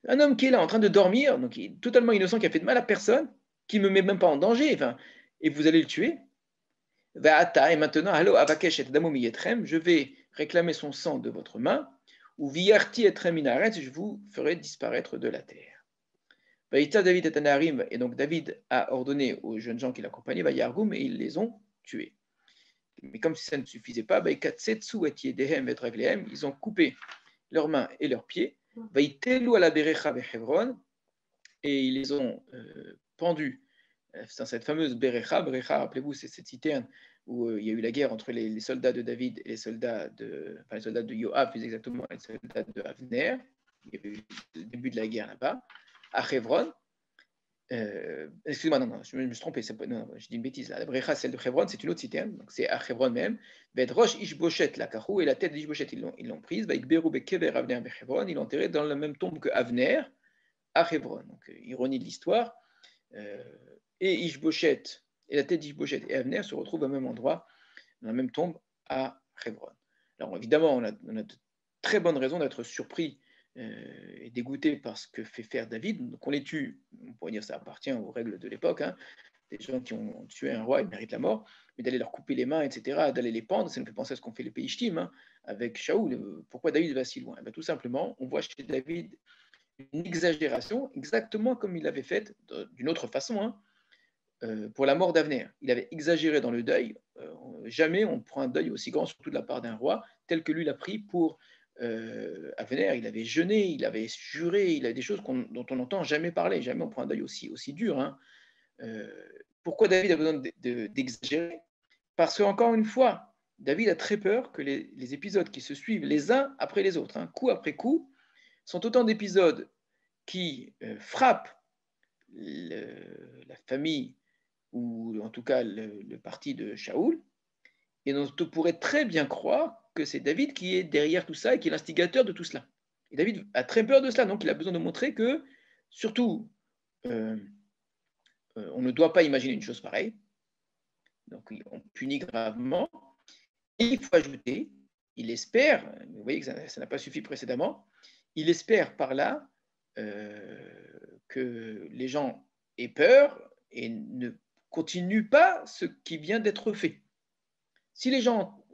Un homme qui est là en train de dormir, donc il est totalement innocent, qui a fait de mal à personne, qui ne me met même pas en danger, enfin, et vous allez le tuer. Et maintenant, je vais réclamer son sang de votre main, ou viarti etrem minaret, je vous ferai disparaître de la terre. David et Anarim, et donc David a ordonné aux jeunes gens qui l'accompagnaient, Yargoum, et ils les ont tués. Mais comme si ça ne suffisait pas, ils ont coupé leurs mains et leurs pieds, et ils les ont pendus dans cette fameuse Berecha. Berecha, rappelez-vous, c'est cette citerne où il y a eu la guerre entre les soldats de David et les soldats de Yoav, plus exactement, et les soldats de Avner. Il y a eu le début de la guerre là-bas, à Hebron. Excusez-moi, non, je me suis trompé, je dis une bêtise là. La Brecha, celle de Hebron, c'est une autre citerne, donc c'est à Hebron même. Vedrosh Ishboshet la Kahou, et la tête d'Ishboshet, ils l'ont prise. Vaikberu Bekever Avner Hebron, ils l'ont enterré dans la même tombe que Avner à Hebron. Donc, ironie de l'histoire. Et Ishboshet, et la tête d'Ishboshet et Avner se retrouvent au même endroit dans la même tombe à Hébron. Alors évidemment, on a de très bonnes raisons d'être surpris et dégoûté par ce que fait faire David. Qu'on les tue, on pourrait dire que ça appartient aux règles de l'époque, hein. Des gens qui ont tué un roi, ils méritent la mort, mais d'aller leur couper les mains, etc., d'aller les pendre, ça nous fait penser à ce qu'ont fait les pays ch'tim, hein, avec Shaoul. Pourquoi David va si loin? Tout simplement, on voit chez David une exagération, exactement comme il l'avait faite d'une autre façon, hein, pour la mort d'Avner. Il avait exagéré dans le deuil. Jamais on prend un deuil aussi grand, surtout de la part d'un roi, tel que lui l'a pris pour Avner. Il avait jeûné, il avait juré, il a des choses dont on n'entend jamais parler. Jamais on prend un deuil aussi dur, hein. Pourquoi David a besoin d'exagérer? Parce qu'encore une fois, David a très peur que les épisodes qui se suivent les uns après les autres, hein, coup après coup, sont autant d'épisodes qui frappent la famille ou en tout cas le parti de Shaoul, et dont on pourrait très bien croire que c'est David qui est derrière tout ça et qui est l'instigateur de tout cela. Et David a très peur de cela, donc il a besoin de montrer que, surtout, on ne doit pas imaginer une chose pareille, donc on punit gravement, et il faut ajouter, il espère, vous voyez que ça n'a pas suffi précédemment, il espère par là que les gens aient peur et ne continuent pas ce qui vient d'être fait. Si les gens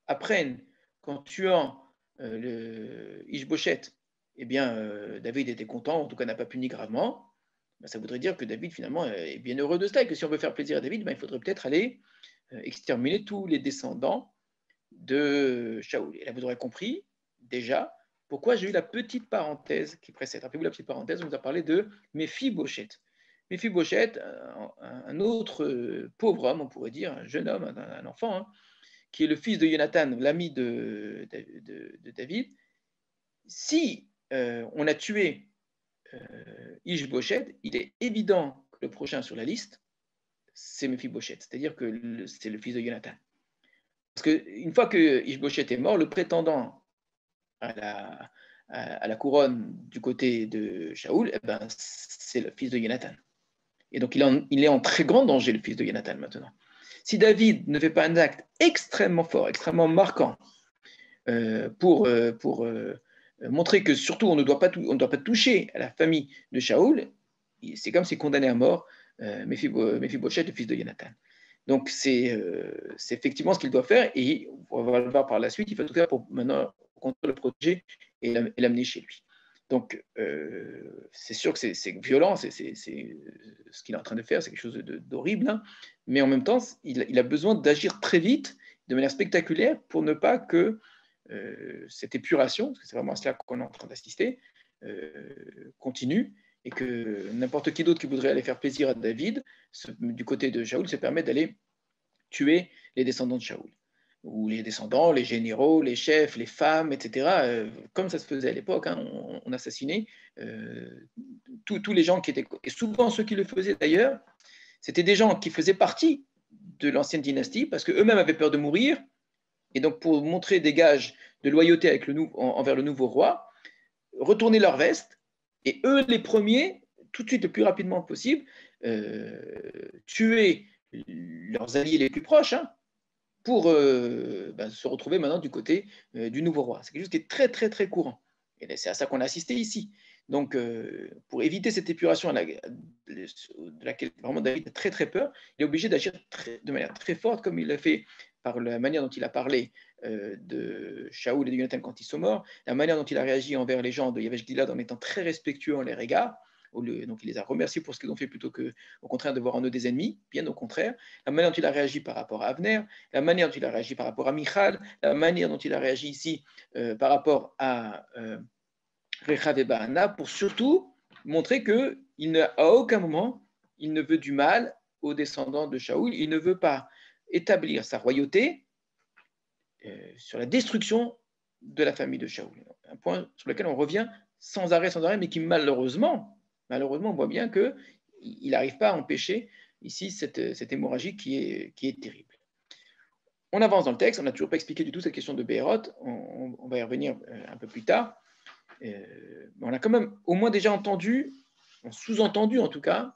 apprennent qu'en tuant le Ishboshet, eh bien, David était content, en tout cas n'a pas puni gravement, ça voudrait dire que David finalement est bien heureux de cela, et que si on veut faire plaisir à David, il faudrait peut-être aller exterminer tous les descendants de Shaoul. Et là, vous aurez compris déjà pourquoi j'ai eu la petite parenthèse qui précède. Rappelez-vous la petite parenthèse, on nous a parlé de Méphi-Boshet. Méphi-Boshet, un autre pauvre homme, on pourrait dire, un jeune homme, un enfant, hein, qui est le fils de Jonathan, l'ami de David. Si on a tué Ish-Boshet, il est évident que le prochain sur la liste, c'est Méphi-Boshet, c'est-à-dire que c'est le fils de Jonathan. Parce qu'une fois que Ish-Boshet est mort, le prétendant à la couronne du côté de Shaoul, eh ben, c'est le fils de Jonathan. Et donc il est en très grand danger, le fils de Jonathan, maintenant. Si David ne fait pas un acte extrêmement fort, extrêmement marquant, pour montrer que surtout on ne doit pas toucher à la famille de Shaoul, c'est comme s'il condamnait à mort Méphi-Boshet, le fils de Jonathan. Donc c'est effectivement ce qu'il doit faire, et on va le voir par la suite. Il faut tout faire pour maintenant le protéger et l'amener chez lui. Donc c'est sûr que c'est violent, c'est ce qu'il est en train de faire, c'est quelque chose d'horrible, hein, mais en même temps, il a besoin d'agir très vite, de manière spectaculaire, pour ne pas que cette épuration, parce que c'est vraiment à cela qu'on est en train d'assister, continue, et que n'importe qui d'autre qui voudrait aller faire plaisir à David, du côté de Shaoul, se permet d'aller tuer les descendants de Shaoul, ou les descendants, les généraux, les chefs, les femmes, etc., comme ça se faisait à l'époque, hein, on assassinait tous les gens qui étaient... Et souvent, ceux qui le faisaient d'ailleurs, c'était des gens qui faisaient partie de l'ancienne dynastie, parce qu'eux-mêmes avaient peur de mourir, et donc pour montrer des gages de loyauté avec envers le nouveau roi, retourner leur veste, et eux, les premiers, tout de suite, le plus rapidement possible, tuer leurs alliés les plus proches, hein, pour se retrouver maintenant du côté du nouveau roi. C'est quelque chose qui est très, très, très courant. Et c'est à ça qu'on a assisté ici. Donc, pour éviter cette épuration de laquelle vraiment David a très, très peur, il est obligé d'agir de manière très forte, comme il l'a fait par la manière dont il a parlé de Shaoul et de Jonathan quand ils sont morts, la manière dont il a réagi envers les gens de Yavesh Gilad en étant très respectueux en leur égard. Donc il les a remerciés pour ce qu'ils ont fait plutôt que, au contraire, de voir en eux des ennemis, bien au contraire. La manière dont il a réagi par rapport à Avner, la manière dont il a réagi par rapport à Michal, la manière dont il a réagi ici par rapport à Rechav et Baana, pour surtout montrer qu'il à aucun moment il ne veut du mal aux descendants de Shaoul, il ne veut pas établir sa royauté sur la destruction de la famille de Shaoul. Un point sur lequel on revient sans arrêt, mais qui malheureusement, on voit bien qu'il n'arrive pas à empêcher ici cette hémorragie qui est terrible. On avance dans le texte, on n'a toujours pas expliqué du tout cette question de Béhéroth, on va y revenir un peu plus tard. On a quand même au moins déjà entendu, sous-entendu en tout cas,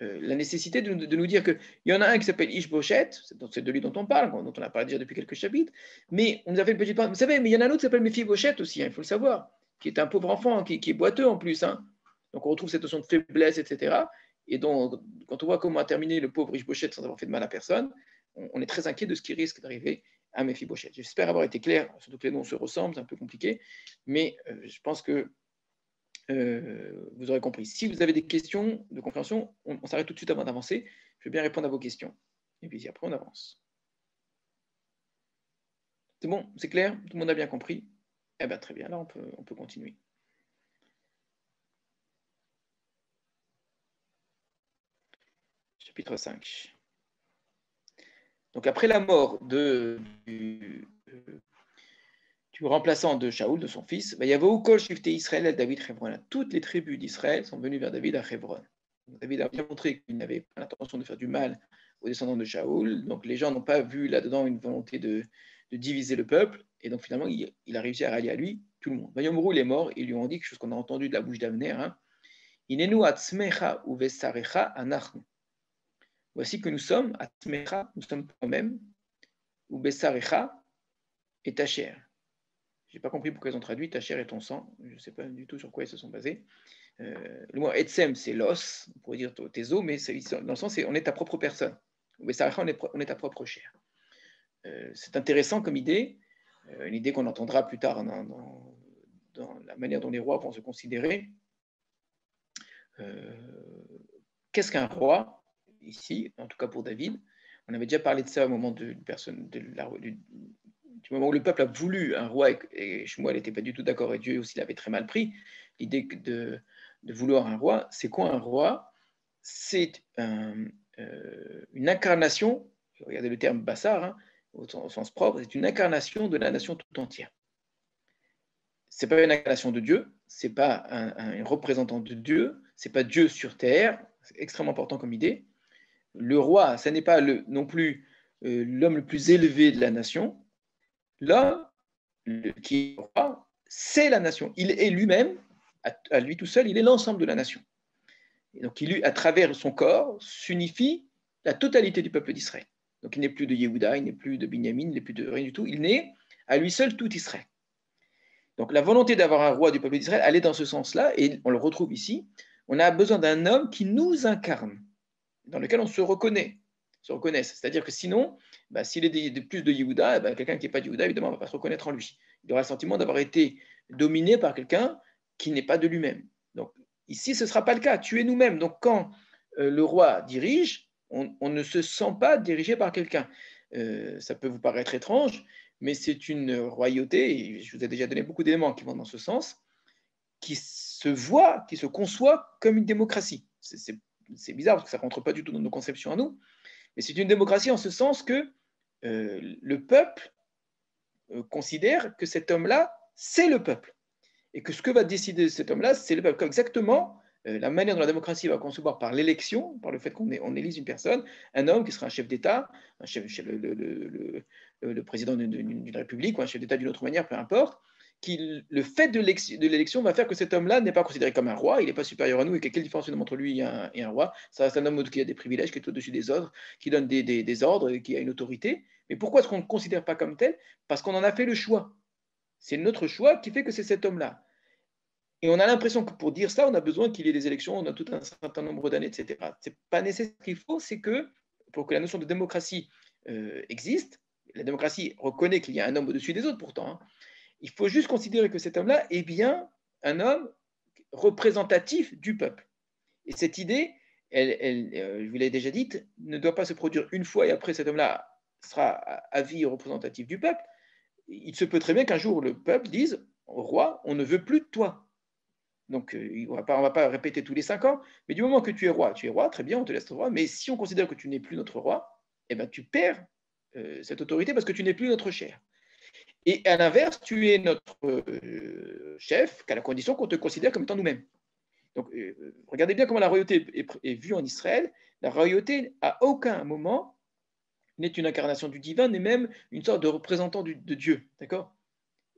la nécessité de nous dire qu'il y en a un qui s'appelle Ishboshet, c'est de lui dont on parle, dont on a parlé déjà depuis quelques chapitres, mais on nous a fait une petite parenthèse. Vous savez, mais il y en a un autre qui s'appelle Mephibosheth aussi, hein, il faut le savoir, qui est un pauvre enfant, qui est boiteux en plus. Hein. Donc on retrouve cette notion de faiblesse, etc. Et donc, quand on voit comment a terminé le pauvre Ishboshet sans avoir fait de mal à personne, on est très inquiet de ce qui risque d'arriver à Mephibosheth. J'espère avoir été clair, surtout que les noms se ressemblent, c'est un peu compliqué, mais je pense que vous aurez compris. Si vous avez des questions de compréhension, on s'arrête tout de suite avant d'avancer. Je vais bien répondre à vos questions. Et puis après, on avance. C'est bon? C'est clair? Tout le monde a bien compris? Eh bien, très bien. Là, on peut continuer. Chapitre 5. Donc, après la mort du remplaçant de Shaoul, de son fils, il y avait Kol Shifté Israël à David Hebron. Toutes les tribus d'Israël sont venues vers David à Hebron. David a bien montré qu'il n'avait pas l'intention de faire du mal aux descendants de Shaoul. Donc les gens n'ont pas vu là-dedans une volonté de diviser le peuple. Et donc finalement, il a réussi à rallier à lui tout le monde. Yomrou, il est mort. Ils lui ont dit quelque chose qu'on a entendu de la bouche d'Avner. Inenu atzmecha uvesarecha anachnu. Voici que nous sommes, atzmecha, nous sommes toi-même, uvesarecha et ta chair. Je n'ai pas compris pourquoi ils ont traduit ta chair et ton sang. Je ne sais pas du tout sur quoi ils se sont basés. Le mot etsem, c'est l'os, on pourrait dire tes os, mais dans le sens, on est ta propre personne. Mais ça, on est ta propre chair. C'est intéressant comme idée, une idée qu'on entendra plus tard dans la manière dont les rois vont se considérer. Qu'est-ce qu'un roi, ici, en tout cas pour David? On avait déjà parlé de ça au moment du moment où le peuple a voulu un roi, et Shmuel n'était pas du tout d'accord, et Dieu aussi l'avait très mal pris. L'idée de vouloir un roi, c'est quoi un roi? C'est une incarnation, regardez le terme Bassar, hein, au sens propre, c'est une incarnation de la nation tout entière. Ce n'est pas une incarnation de Dieu, ce n'est pas un représentant de Dieu, ce n'est pas Dieu sur terre, c'est extrêmement important comme idée. Le roi, ce n'est pas non plus l'homme le plus élevé de la nation. L'homme qui est roi, c'est la nation. Il est lui-même, à lui tout seul, il est l'ensemble de la nation. Et donc, à travers son corps, s'unifie la totalité du peuple d'Israël. Donc, il n'est plus de Yehuda, il n'est plus de Binyamin, il n'est plus de rien du tout. Il n'est à lui seul tout Israël. Donc, la volonté d'avoir un roi du peuple d'Israël, elle est dans ce sens-là, et on le retrouve ici. On a besoin d'un homme qui nous incarne, dans lequel on se reconnaît. C'est-à-dire que sinon, s'il est plus de Yehuda, quelqu'un qui n'est pas de Yehuda, évidemment, ne va pas se reconnaître en lui. Il aura le sentiment d'avoir été dominé par quelqu'un qui n'est pas de lui-même. Donc, ici, ce ne sera pas le cas. Tu es nous-mêmes. Donc, quand le roi dirige, on ne se sent pas dirigé par quelqu'un. Ça peut vous paraître étrange, mais c'est une royauté, et je vous ai déjà donné beaucoup d'éléments qui vont dans ce sens, qui se voit, qui se conçoit comme une démocratie. C'est bizarre parce que ça ne rentre pas du tout dans nos conceptions à nous, mais c'est une démocratie en ce sens que le peuple considère que cet homme-là, c'est le peuple. Et que ce que va décider cet homme-là, c'est le peuple. Comme exactement la manière dont la démocratie va concevoir par l'élection, par le fait qu'on élise une personne, un homme qui sera un chef d'État, le président d'une république ou un chef d'État d'une autre manière, peu importe, le fait de l'élection va faire que cet homme-là n'est pas considéré comme un roi, il n'est pas supérieur à nous, et quelle différence il y a entre lui et un roi? Ça reste un homme qui a des privilèges, qui est au-dessus des autres, qui donne des ordres, qui a une autorité. Mais pourquoi est-ce qu'on ne le considère pas comme tel? Parce qu'on en a fait le choix. C'est notre choix qui fait que c'est cet homme-là. Et on a l'impression que pour dire ça, on a besoin qu'il y ait des élections, on a tout un certain nombre d'années, etc. Ce n'est pas nécessaire. Ce qu'il faut, c'est que pour que la notion de démocratie existe, la démocratie reconnaît qu'il y a un homme au-dessus des autres pourtant, hein, il faut juste considérer que cet homme-là est bien un homme représentatif du peuple. Et cette idée, je vous l'ai déjà dite, ne doit pas se produire une fois et après cet homme-là sera à vie représentatif du peuple. Il se peut très bien qu'un jour le peuple dise au roi, on ne veut plus de toi. Donc on ne va pas répéter tous les 5 ans, mais du moment que tu es roi, très bien, on te laisse roi, mais si on considère que tu n'es plus notre roi, eh ben, tu perds cette autorité parce que tu n'es plus notre chair. Et à l'inverse, tu es notre chef qu'à la condition qu'on te considère comme étant nous-mêmes. Donc, regardez bien comment la royauté est vue en Israël. La royauté, à aucun moment, n'est une incarnation du divin, n'est même une sorte de représentant de Dieu. D'accord?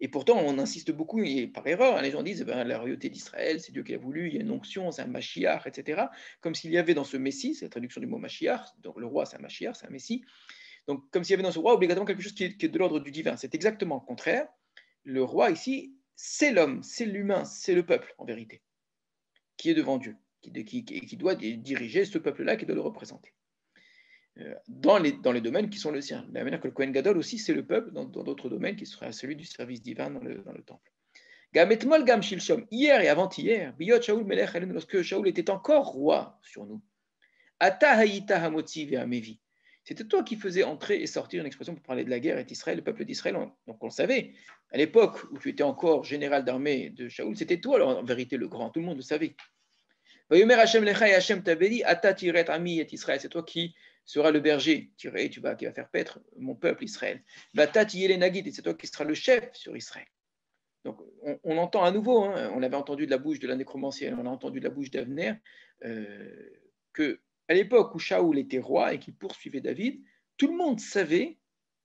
Et pourtant, on insiste beaucoup, et par erreur, les gens disent la royauté d'Israël, c'est Dieu qui a voulu, il y a une onction, c'est un Mashiach, etc. Comme s'il y avait dans ce Messie, c'est la traduction du mot Mashiach, donc le roi c'est un Mashiach, c'est un Messie, donc comme s'il y avait dans ce roi obligatoirement quelque chose qui est de l'ordre du divin. C'est exactement le contraire. Le roi ici, c'est l'homme, c'est l'humain, c'est le peuple en vérité, qui est devant Dieu, qui doit diriger ce peuple-là, qui doit le représenter. Dans les domaines qui sont le sien. De la même manière que le Kohen Gadol aussi, c'est le peuple dans d'autres domaines qui sera celui du service divin dans le temple. Gam etmol gam shilshom, hier et avant-hier, biyot Shaul melech alenu, lorsque Shaul était encore roi sur nous. Ata hayita hamotzi ve'amevi. C'était toi qui faisais entrer et sortir, une expression pour parler de la guerre et d'Israël, le peuple d'Israël. Donc on le savait. À l'époque où tu étais encore général d'armée de Shaul, c'était toi alors, en vérité le grand, tout le monde le savait. Vayomer Hashem lecha et Hashem t'avait dit, Ata tiret ami et Israël, c'est toi qui seras le berger, qui va faire paître mon peuple Israël. Vata tiyele nagid, et c'est toi qui seras le chef sur Israël. Donc on entend à nouveau, on avait entendu de la bouche de la nécromancienne, on a entendu de la bouche d'Avner, que à l'époque où Shaoul était roi et qu'il poursuivait David, tout le monde savait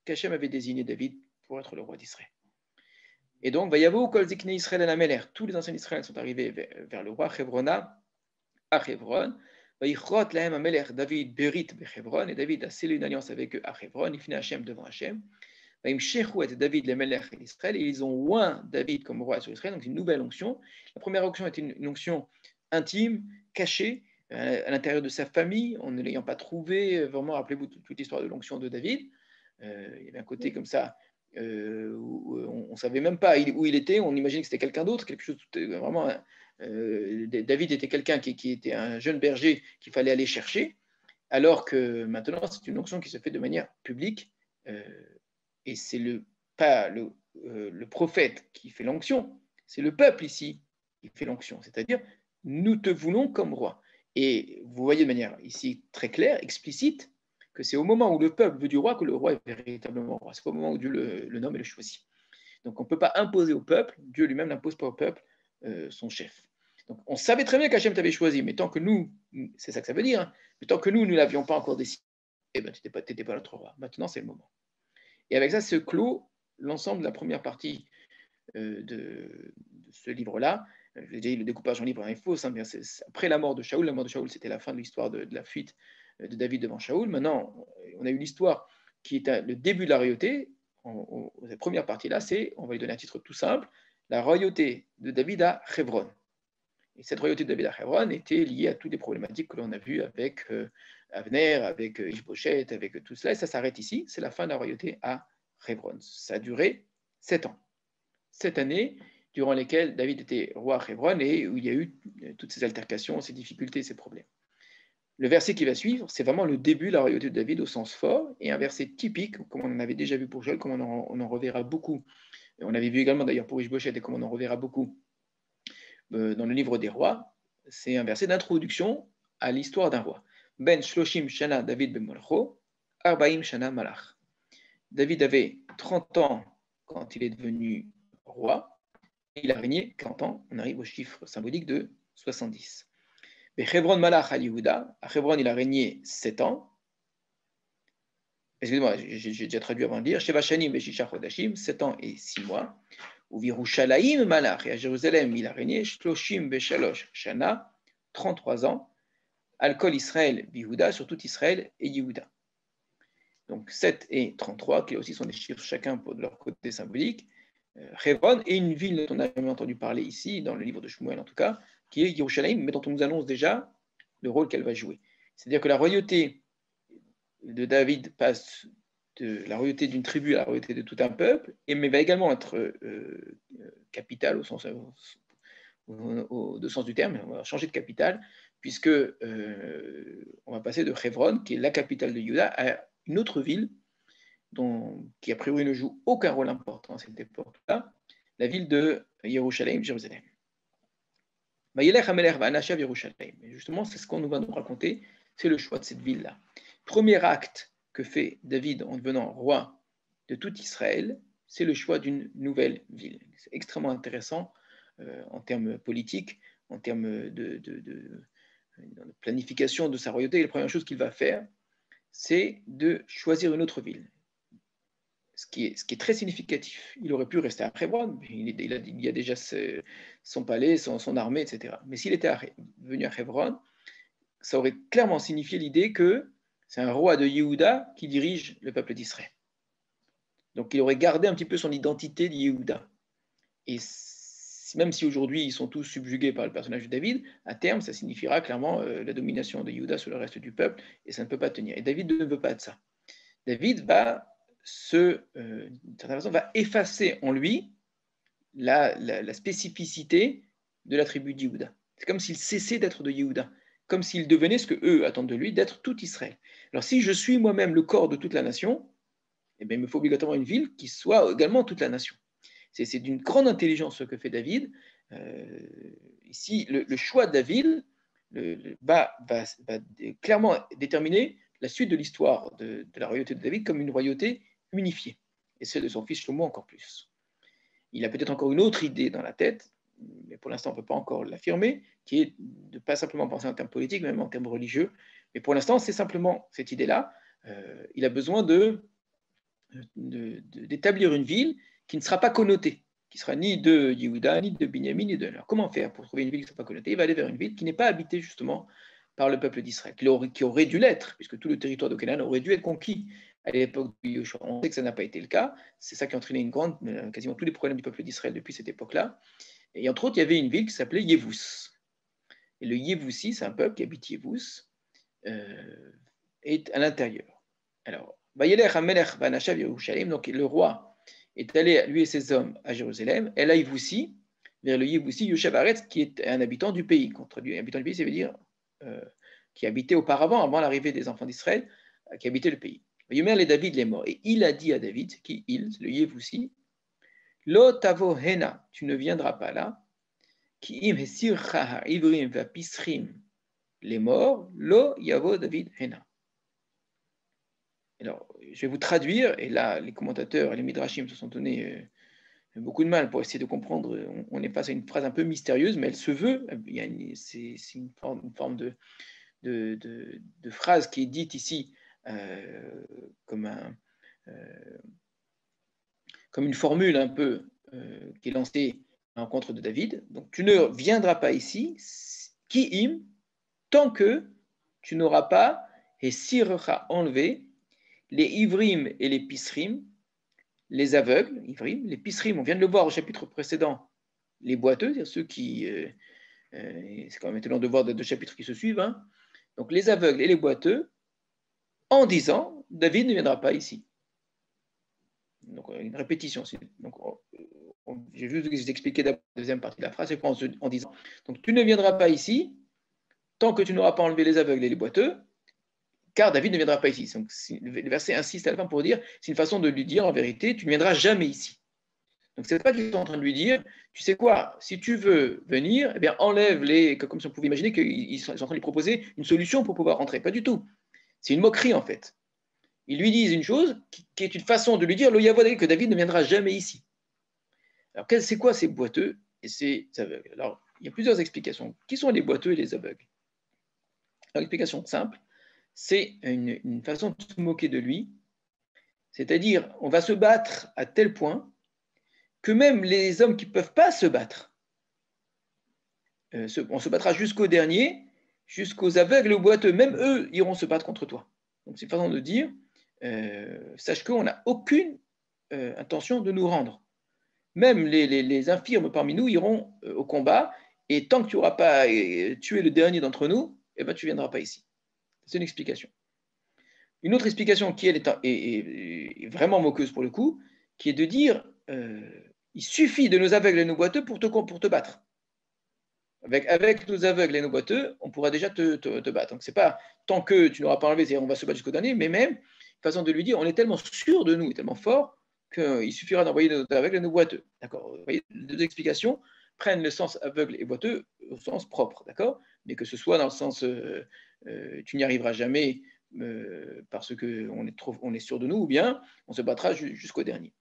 qu'Hachem avait désigné David pour être le roi d'Israël. Et donc, kol ziknei Israël alameler, tous les anciens d'Israël sont arrivés vers le roi Chevrona, à Chevron. David berit bechevron, et David a scellé une alliance avec eux à Chevron, il finit Hachem devant Hachem. David les melech d'Israël, et ils ont oint David comme roi sur Israël, donc c'est une nouvelle onction. La première onction était une onction intime, cachée, à l'intérieur de sa famille, en ne l'ayant pas trouvé. Vraiment, rappelez-vous toute l'histoire de l'onction de David. Il y avait un côté comme ça, où on ne savait même pas où il était, on imaginait que c'était quelqu'un d'autre, quelque chose vraiment. David était quelqu'un qui était un jeune berger qu'il fallait aller chercher, alors que maintenant, c'est une onction qui se fait de manière publique. Et c'est pas le prophète qui fait l'onction, c'est le peuple ici qui fait l'onction. C'est-à-dire, nous te voulons comme roi. Et vous voyez de manière ici très claire, explicite, que c'est au moment où le peuple veut du roi que le roi est véritablement roi. C'est pas au moment où Dieu le nomme et le choisit. Donc on ne peut pas imposer au peuple, Dieu lui-même n'impose pas au peuple son chef. Donc on savait très bien qu'Hachem t'avait choisi, mais tant que nous, c'est ça que ça veut dire, mais tant que nous ne l'avions pas encore décidé, eh ben, tu n'étais pas notre roi. Maintenant, c'est le moment. Et avec ça se clôt l'ensemble de la première partie de ce livre-là. Je l'ai dit, le découpage en livre est faux. Après la mort de Shaoul, c'était la fin de l'histoire de la fuite de David devant Shaoul. Maintenant, on a eu l'histoire qui est le début de la royauté. La première partie-là, on va lui donner un titre tout simple, la royauté de David à Hebron. Et cette royauté de David à Hebron était liée à toutes les problématiques que l'on a vues avec Avner, avec Ishboshet, avec tout cela. Et ça s'arrête ici. C'est la fin de la royauté à Hebron. Ça a duré 7 ans. 7 années durant lesquelles David était roi à Hebron et où il y a eu toutes ces altercations, ces difficultés, ces problèmes. Le verset qui va suivre, c'est vraiment le début de la royauté de David au sens fort, et un verset typique, comme on en avait déjà vu pour Joël, comme on en reverra beaucoup. On avait vu également d'ailleurs pour Ishboshet, et comme on en reverra beaucoup dans le livre des rois. C'est un verset d'introduction à l'histoire d'un roi. Ben Shloshim Shana David ben Molcho, Arbaim Shana Malach. David avait 30 ans quand il est devenu roi. Il a régné 40 ans. On arrive au chiffre symbolique de 70. Hebron Malach al Yehuda. À Hebron, il a régné 7 ans. Excusez-moi, j'ai déjà traduit avant de dire. Sheva Shanim Veshisha Chodashim, 7 ans et 6 mois. Ou Virushalayim Malach. Et à Jérusalem, il a régné Shloshim Beshalosh Shana, 33 ans. Al-Kol Israël Yehuda, sur tout Israël et Yehuda. Donc 7 et 33, qui aussi sont des chiffres chacun pour de leur côté symbolique. Hebron est une ville dont on n'a jamais entendu parler ici, dans le livre de Shmuel en tout cas, qui est Yerushalayim, mais dont on nous annonce déjà le rôle qu'elle va jouer. C'est-à-dire que la royauté de David passe de la royauté d'une tribu à la royauté de tout un peuple, mais va également être capitale au sens du terme. On va changer de capitale, puisque on va passer de Hebron, qui est la capitale de Juda, à une autre ville qui a priori ne joue aucun rôle important à cette époque-là, la ville de Yerushalayim, Jérusalem. Et justement, c'est ce qu'on va nous raconter, c'est le choix de cette ville-là. Premier acte que fait David en devenant roi de tout Israël, c'est le choix d'une nouvelle ville. C'est extrêmement intéressant en termes politiques, en termes de planification de sa royauté. Et la première chose qu'il va faire, c'est de choisir une autre ville. ce qui est très significatif. Il aurait pu rester à Hébron, il y a déjà son palais, son armée, etc. Mais s'il était venu à Hébron, ça aurait clairement signifié l'idée que c'est un roi de Yehuda qui dirige le peuple d'Israël. Donc il aurait gardé un petit peu son identité de Yehuda. Et même si aujourd'hui ils sont tous subjugués par le personnage de David, à terme ça signifiera clairement la domination de Yehuda sur le reste du peuple, et ça ne peut pas tenir. Et David ne veut pas de ça. David va d'une certaine façon, va effacer en lui la spécificité de la tribu de Yehuda. C'est comme s'il cessait d'être de Yehuda, comme s'il devenait ce que eux attendent de lui, d'être tout Israël. Alors si je suis moi-même le corps de toute la nation, eh bien, il me faut obligatoirement une ville qui soit également toute la nation. C'est d'une grande intelligence ce que fait David. Ici, le choix de la ville va clairement déterminer la suite de l'histoire de la royauté de David comme une royauté unifiée, et celle de son fils Shlomo encore plus. Il a peut-être encore une autre idée dans la tête, mais pour l'instant on ne peut pas encore l'affirmer, qui est de ne pas simplement penser en termes politiques, mais même en termes religieux. Mais pour l'instant, c'est simplement cette idée-là. Il a besoin d'établir une ville qui ne sera pas connotée, qui sera ni de Yehuda, ni de Binyamin, ni de... Alors, comment faire pour trouver une ville qui ne sera pas connotée? Il va aller vers une ville qui n'est pas habitée justement par le peuple d'Israël, qui aurait dû l'être, puisque tout le territoire de Canaan aurait dû être conquis à l'époque de Yoshua. On sait que ça n'a pas été le cas. C'est ça qui a entraîné quasiment tous les problèmes du peuple d'Israël depuis cette époque-là. Et entre autres, il y avait une ville qui s'appelait Yevus. Et le Yevusi, c'est un peuple qui habite Yevus, est à l'intérieur. Alors, donc le roi est allé, lui et ses hommes, à Jérusalem, et là Yevusi, vers le Yevusi, Yoshev Haaretz, qui est un habitant du pays. Contre lui, habitant du pays, ça veut dire qui habitait auparavant, avant l'arrivée des enfants d'Israël, qui habitait le pays. Yomer les David les morts. Et il a dit à David, qui il, le Yevusi, Lo tavo hena, tu ne viendras pas là, ki im hesircha ha'ivrim va'pisrim, les morts, lo yavo David hena. Alors, je vais vous traduire, et là, les commentateurs et les midrashim se sont donnés beaucoup de mal pour essayer de comprendre. On est face à une phrase un peu mystérieuse, mais elle se veut. C'est une forme de phrase qui est dite ici comme une formule un peu qui est lancée à l'encontre de David. Donc, tu ne viendras pas ici, ki im, tant que tu n'auras pas et sirecha enlevé les ivrim et les pisrim, les aveugles, ivrim, les pisrim, on vient de le voir au chapitre précédent, les boiteux, c'est-à-dire ceux qui, c'est quand même étonnant de voir deux chapitres qui se suivent, hein. Donc les aveugles et les boiteux, en disant, David ne viendra pas ici. Donc une répétition. Donc, j'ai juste expliqué la deuxième partie de la phrase, c'est en disant, donc tu ne viendras pas ici, tant que tu n'auras pas enlevé les aveugles et les boiteux, car David ne viendra pas ici. Donc, le verset insiste à la fin pour dire, c'est une façon de lui dire, en vérité, tu ne viendras jamais ici. Donc, c'est pas qu'ils sont en train de lui dire, tu sais quoi, si tu veux venir, eh bien, enlève comme si on pouvait imaginer qu'ils sont en train de lui proposer une solution pour pouvoir rentrer. Pas du tout. C'est une moquerie, en fait. Ils lui disent une chose qui est une façon de lui dire, que David ne viendra jamais ici. Alors, c'est quoi ces boiteux et ces aveugles? Alors, il y a plusieurs explications. Qui sont les boiteux et les aveugles? Alors, l'explication simple, c'est une façon de se moquer de lui, c'est-à-dire on va se battre à tel point que même les hommes qui ne peuvent pas se battre, on se battra jusqu'au dernier, jusqu'aux aveugles et aux boiteux, même eux iront se battre contre toi. Donc c'est une façon de dire, sache qu'on n'a aucune intention de nous rendre. Même les infirmes parmi nous iront au combat, et tant que tu n'auras pas tué le dernier d'entre nous, eh ben, tu ne viendras pas ici. C'est une explication. Une autre explication qui elle, est vraiment moqueuse pour le coup, qui est de dire il suffit de nos aveugles et nos boiteux pour te battre. Avec nos aveugles et nos boiteux, on pourra déjà te battre. Donc c'est pas tant que tu n'auras pas enlevé, c'est-à-dire on va se battre jusqu'au dernier, mais même façon de lui dire on est tellement sûr de nous, tellement fort qu'il suffira d'envoyer nos aveugles et nos boiteux. D'accord? Vous voyez, les deux explications prennent le sens aveugle et boiteux au sens propre, d'accord? Mais que ce soit dans le sens tu n'y arriveras jamais parce qu'on est sûr de nous, ou bien on se battra jusqu'au dernier.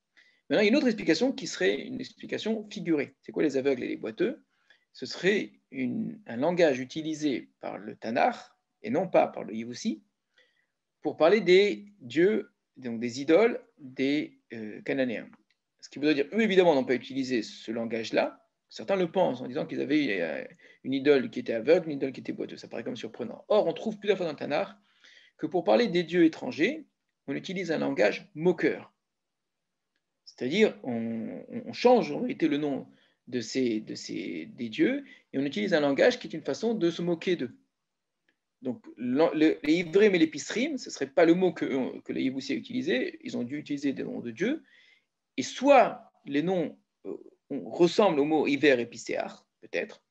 Maintenant, il y a une autre explication qui serait une explication figurée. C'est quoi les aveugles et les boiteux? Ce serait un langage utilisé par le Tanakh, et non pas par le Yevusi, pour parler des dieux, donc des idoles des cananéens. Ce qui voudrait dire, eux, évidemment, n'ont pas utilisé ce langage-là. Certains le pensent en disant qu'ils avaient une idole qui était aveugle, une idole qui était boiteuse. Ça paraît comme surprenant. Or, on trouve plusieurs fois dans le Tanakh que pour parler des dieux étrangers, on utilise un langage moqueur. C'est-à-dire, on change en réalité le nom des dieux et on utilise un langage qui est une façon de se moquer d'eux. Donc, les Ivrim et les Pistrim, ce ne serait pas le mot que les Yévoussi a utilisé, ils ont dû utiliser des noms de dieux, et soit les noms ressemblent au mot Iver et Pistéar, peut-être,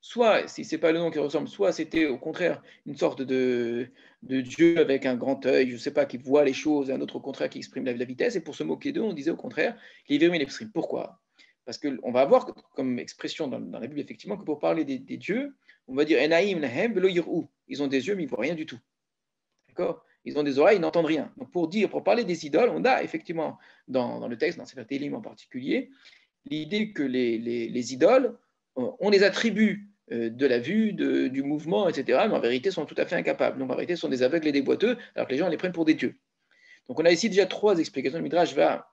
soit, si ce n'est pas le nom qui ressemble, soit c'était au contraire une sorte de dieu avec un grand œil, je ne sais pas, qui voit les choses, et un autre au contraire qui exprime la vitesse, et pour se moquer d'eux, on disait au contraire les Ivrim et les Pistrim. Pourquoi ? Parce qu'on va avoir comme expression dans la Bible, effectivement, que pour parler des dieux, on va dire Enaim lahem velo yir'u. Ils ont des yeux, mais ils ne voient rien du tout. D'accord ? Ils ont des oreilles, ils n'entendent rien. Donc, pour parler des idoles, on a effectivement, dans le texte, dans Sefer Télim en particulier, l'idée que les idoles, on les attribue de la vue, du mouvement, etc., mais en vérité, sont tout à fait incapables. Donc, en vérité, ce sont des aveugles et des boiteux, alors que les gens les prennent pour des dieux. Donc, on a ici déjà 3 explications. Le Midrash va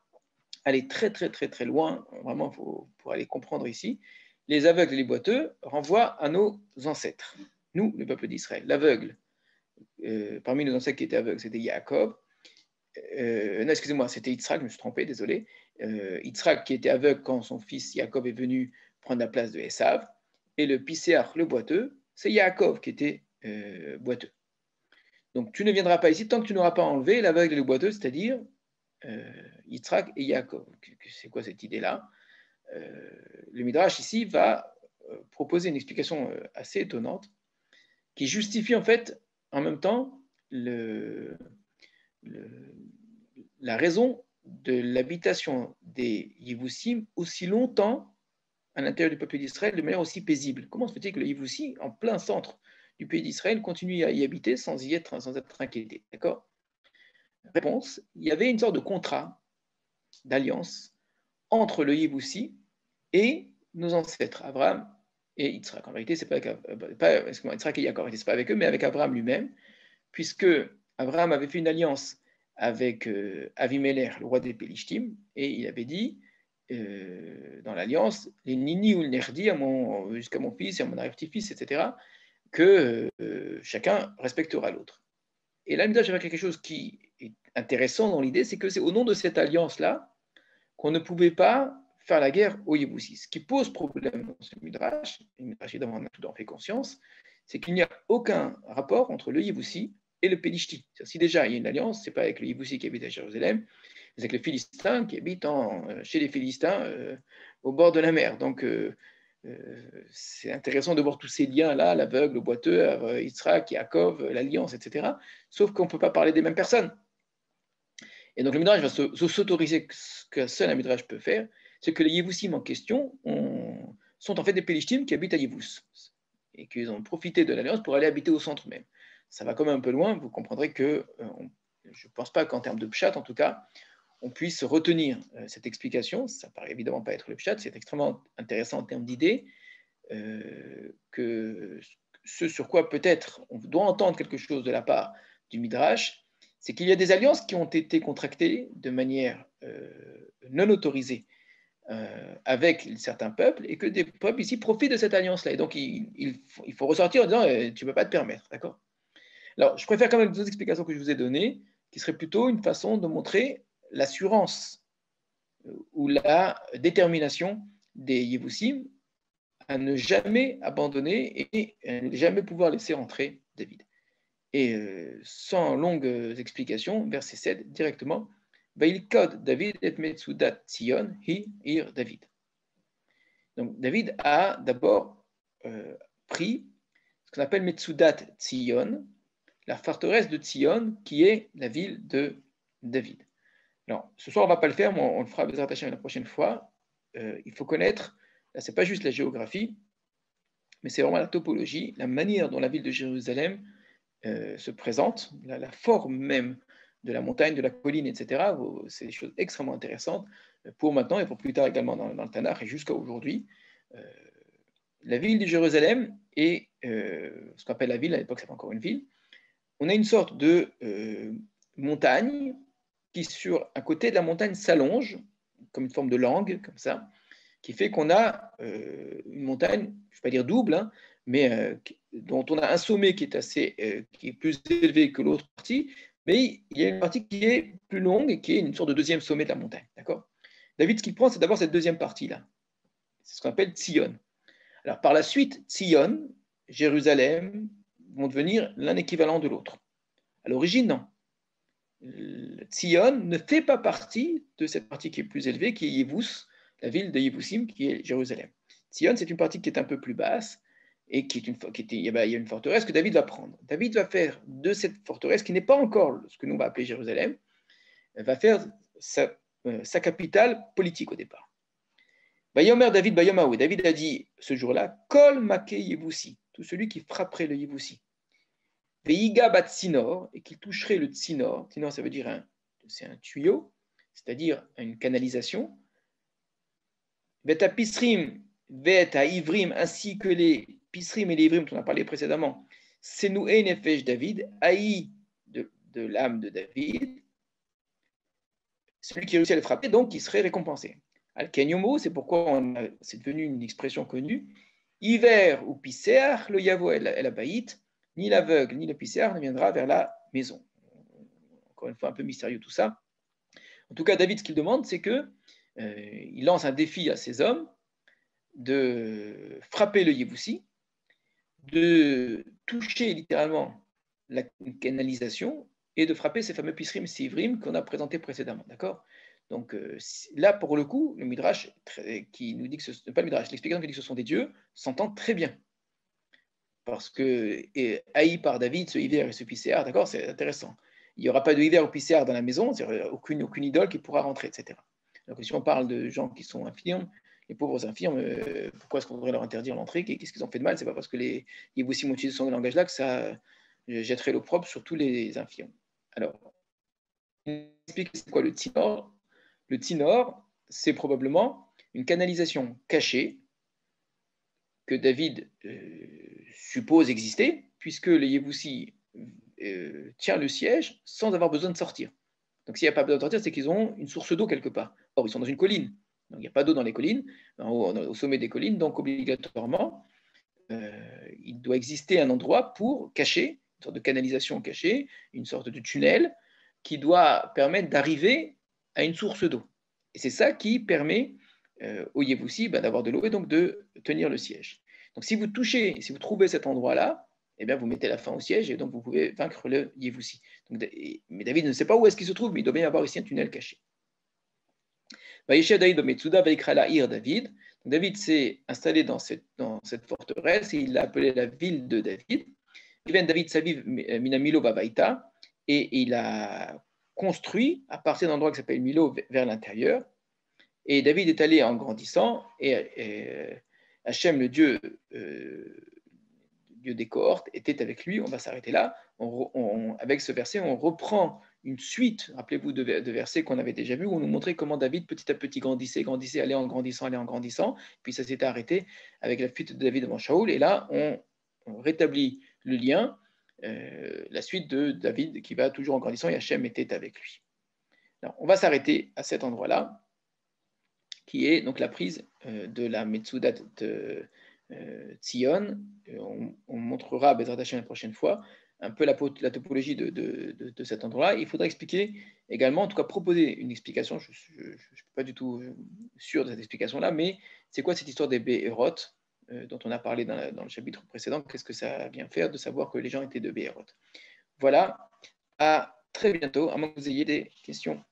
aller très, très, très, très loin, vraiment, pour aller comprendre ici. Les aveugles et les boiteux renvoient à nos ancêtres, nous, le peuple d'Israël. L'aveugle, parmi nos ancêtres qui étaient aveugles, c'était Yaakov. Non, excusez-moi, c'était Yitzhak, je me suis trompé, désolé. Yitzhak qui était aveugle quand son fils Yaakov est venu prendre la place de Esav. Et le Piséach, le boiteux, c'est Yaakov qui était boiteux. Donc tu ne viendras pas ici tant que tu n'auras pas enlevé l'aveugle et le boiteux, c'est-à-dire Yitzhak et Yaakov. C'est quoi cette idée-là ? Le Midrash ici va proposer une explication assez étonnante qui justifie en fait en même temps la raison de l'habitation des Yévoussim aussi longtemps à l'intérieur du peuple d'Israël de manière aussi paisible. Comment se fait-il que les Yévoussi, en plein centre du pays d'Israël, continuent à y habiter sans être inquiétés ? D'accord ? Réponse, il y avait une sorte de contrat, d'alliance entre le Yévoussi et nos ancêtres, Abraham et Yitzhak. En vérité, c'est pas avec Yitzhak et Yaakov, c'est pas avec eux, mais avec Abraham lui-même, puisque Abraham avait fait une alliance avec Avimelech, le roi des Pélishtim, et il avait dit dans l'alliance, les nini ou le nerdi jusqu'à mon fils et à mon arrière-petit-fils, etc., que chacun respectera l'autre. Et là, il y a quelque chose qui est intéressant dans l'idée, c'est que c'est au nom de cette alliance-là qu'on ne pouvait pas faire la guerre aux Yéboussis. Ce qui pose problème dans ce Midrash, le Midrash évidemment on a tout en fait conscience, c'est qu'il n'y a aucun rapport entre le Yéboussi et le Pélishti. Si déjà il y a une alliance, ce n'est pas avec le Yéboussi qui habite à Jérusalem, c'est avec les Philistins qui habitent chez les Philistins au bord de la mer. Donc c'est intéressant de voir tous ces liens-là, l'aveugle, le boiteux, Yitzhak, Yaakov, l'alliance, etc. Sauf qu'on ne peut pas parler des mêmes personnes. Et donc le Midrash va s'autoriser ce que seul un Midrash peut faire, c'est que les Yévoussim en question sont en fait des Pélishtim qui habitent à Yévous et qu'ils ont profité de l'alliance pour aller habiter au centre même. Ça va quand même un peu loin, vous comprendrez que je ne pense pas qu'en termes de pshat, en tout cas, on puisse retenir cette explication. Ça ne paraît évidemment pas être le pshat, c'est extrêmement intéressant en termes d'idées, que ce sur quoi peut-être on doit entendre quelque chose de la part du Midrash, c'est qu'il y a des alliances qui ont été contractées de manière non autorisée avec certains peuples et que des peuples ici profitent de cette alliance-là. Et donc, il faut ressortir en disant tu ne peux pas te permettre. D'accord ? Alors, je préfère quand même les deux explications que je vous ai données, qui seraient plutôt une façon de montrer l'assurance ou la détermination des Yévoussim à ne jamais abandonner et à ne jamais pouvoir laisser entrer David. Et sans longues explications, verset 7, directement, Vailkod David et Metsudat Tzion, hi ir David. Donc David a d'abord pris ce qu'on appelle Metsudat Tzion, la forteresse de Tzion, qui est la ville de David. Alors, ce soir, on ne va pas le faire, mais on le fera la prochaine fois. Il faut connaître, là, ce n'est pas juste la géographie, mais c'est vraiment la topologie, la manière dont la ville de Jérusalem se présente, la forme même de la montagne, de la colline, etc. C'est des choses extrêmement intéressantes pour maintenant et pour plus tard également dans le Tanakh et jusqu'à aujourd'hui. La ville de Jérusalem est ce qu'on appelle la ville, à l'époque c'était encore une ville. On a une sorte de montagne qui, sur un côté de la montagne, s'allonge, comme une forme de langue, comme ça, qui fait qu'on a une montagne, je ne vais pas dire double, hein, mais dont on a un sommet qui est plus élevé que l'autre partie, mais il y a une partie qui est plus longue et qui est une sorte de deuxième sommet de la montagne. D'accord ? David, ce qu'il prend, c'est d'abord cette deuxième partie-là. C'est ce qu'on appelle Tzion. Alors, par la suite, Tzion, Jérusalem, vont devenir l'un équivalent de l'autre. À l'origine, non. Tzion ne fait pas partie de cette partie qui est plus élevée, qui est Yevus, la ville de Yevusim, qui est Jérusalem. Tzion, c'est une partie qui est un peu plus basse et il y a une forteresse que David va prendre. David va faire de cette forteresse, qui n'est pas encore ce que nous on va appeler Jérusalem, va faire sa capitale politique au départ. Bayomer David Bayomaou. David a dit ce jour-là, Kol Make Yevusi, tout celui qui frapperait le Yevusi. Veiga bat Tsinor, et qu'il toucherait le Tsinor. Tsinor, ça veut dire c'est un tuyau, c'est-à-dire une canalisation. Veta Pisrim, Veta Ivrim, ainsi que les Pisrim et les Ivrim, dont on a parlé précédemment. Senoué Nefesh David, haï de l'âme de David, celui qui réussit à le frapper, donc, il serait récompensé. Al-Kenyomo, c'est pourquoi c'est devenu une expression connue. Hiver ou pisser, le Yavo et la baït, ni l'aveugle ni le pisser ne viendra vers la maison. Encore une fois, un peu mystérieux tout ça. En tout cas, David, ce qu'il demande, c'est qu'il lance un défi à ses hommes de frapper le Yévoussi, de toucher littéralement la canalisation et de frapper ces fameux pisrim sivrim qu'on a présentés précédemment. D'accord ? Donc là, pour le coup, le Midrash qui nous dit que ce n'est pas le Midrash, l'explication qui dit que ce sont des dieux s'entend très bien. Parce que haï par David, ce hiver et ce pisséar, d'accord, c'est intéressant. Il n'y aura pas de hiver ou pisséar dans la maison, c'est-à-dire aucune idole qui pourra rentrer, etc. Donc si on parle de gens qui sont infirmes, les pauvres infirmes, pourquoi est-ce qu'on devrait leur interdire l'entrée? Qu'est-ce qu'ils ont fait de mal? C'est pas parce que les Yévoussim ont utilisé ce langage-là que ça jetterait l'opprobre sur tous les infirmes. Alors, on explique c'est quoi le Tsinor. Le Tsinor, c'est probablement une canalisation cachée que David suppose exister, puisque le Yévoussi tient le siège sans avoir besoin de sortir. Donc s'il n'y a pas besoin de sortir, c'est qu'ils ont une source d'eau quelque part. Or, ils sont dans une colline. Donc il n'y a pas d'eau dans les collines, au sommet des collines, donc obligatoirement, il doit exister un endroit pour cacher, une sorte de canalisation cachée, une sorte de tunnel qui doit permettre d'arriver à une source d'eau. Et c'est ça qui permet au Yévoussi d'avoir de l'eau et donc de tenir le siège. Donc si vous trouvez cet endroit-là, eh bien, vous mettez la fin au siège et donc vous pouvez vaincre le Yévoussi. Mais David ne sait pas où est-ce qu'il se trouve, mais il doit bien y avoir ici un tunnel caché. David. David s'est installé dans cette forteresse et il l'a appelée la ville de David. David Saviv Minamilo Babaïta, et il a construit à partir d'un endroit qui s'appelle Milo vers l'intérieur. Et David est allé en grandissant et Hachem, le Dieu des cohortes, était avec lui. On va s'arrêter là. Avec ce verset, on reprend une suite, rappelez-vous, de versets qu'on avait déjà vus, où on nous montrait comment David, petit à petit, grandissait, allait en grandissant, puis ça s'était arrêté avec la fuite de David devant Shaoul, et là, on rétablit le lien, la suite de David qui va toujours en grandissant, et Hachem était avec lui. Alors, on va s'arrêter à cet endroit-là, qui est donc la prise de la Metsudat de Tzion. On montrera Bezrat Hashem la prochaine fois un peu la topologie de cet endroit-là. Il faudra expliquer également, en tout cas proposer une explication. Je ne suis pas du tout sûr de cette explication-là, mais c'est quoi cette histoire des Béhéroth dont on a parlé dans le chapitre précédent? Qu'est-ce que ça vient faire de savoir que les gens étaient de Béhéroth? Voilà, à très bientôt, à moins que vous ayez des questions.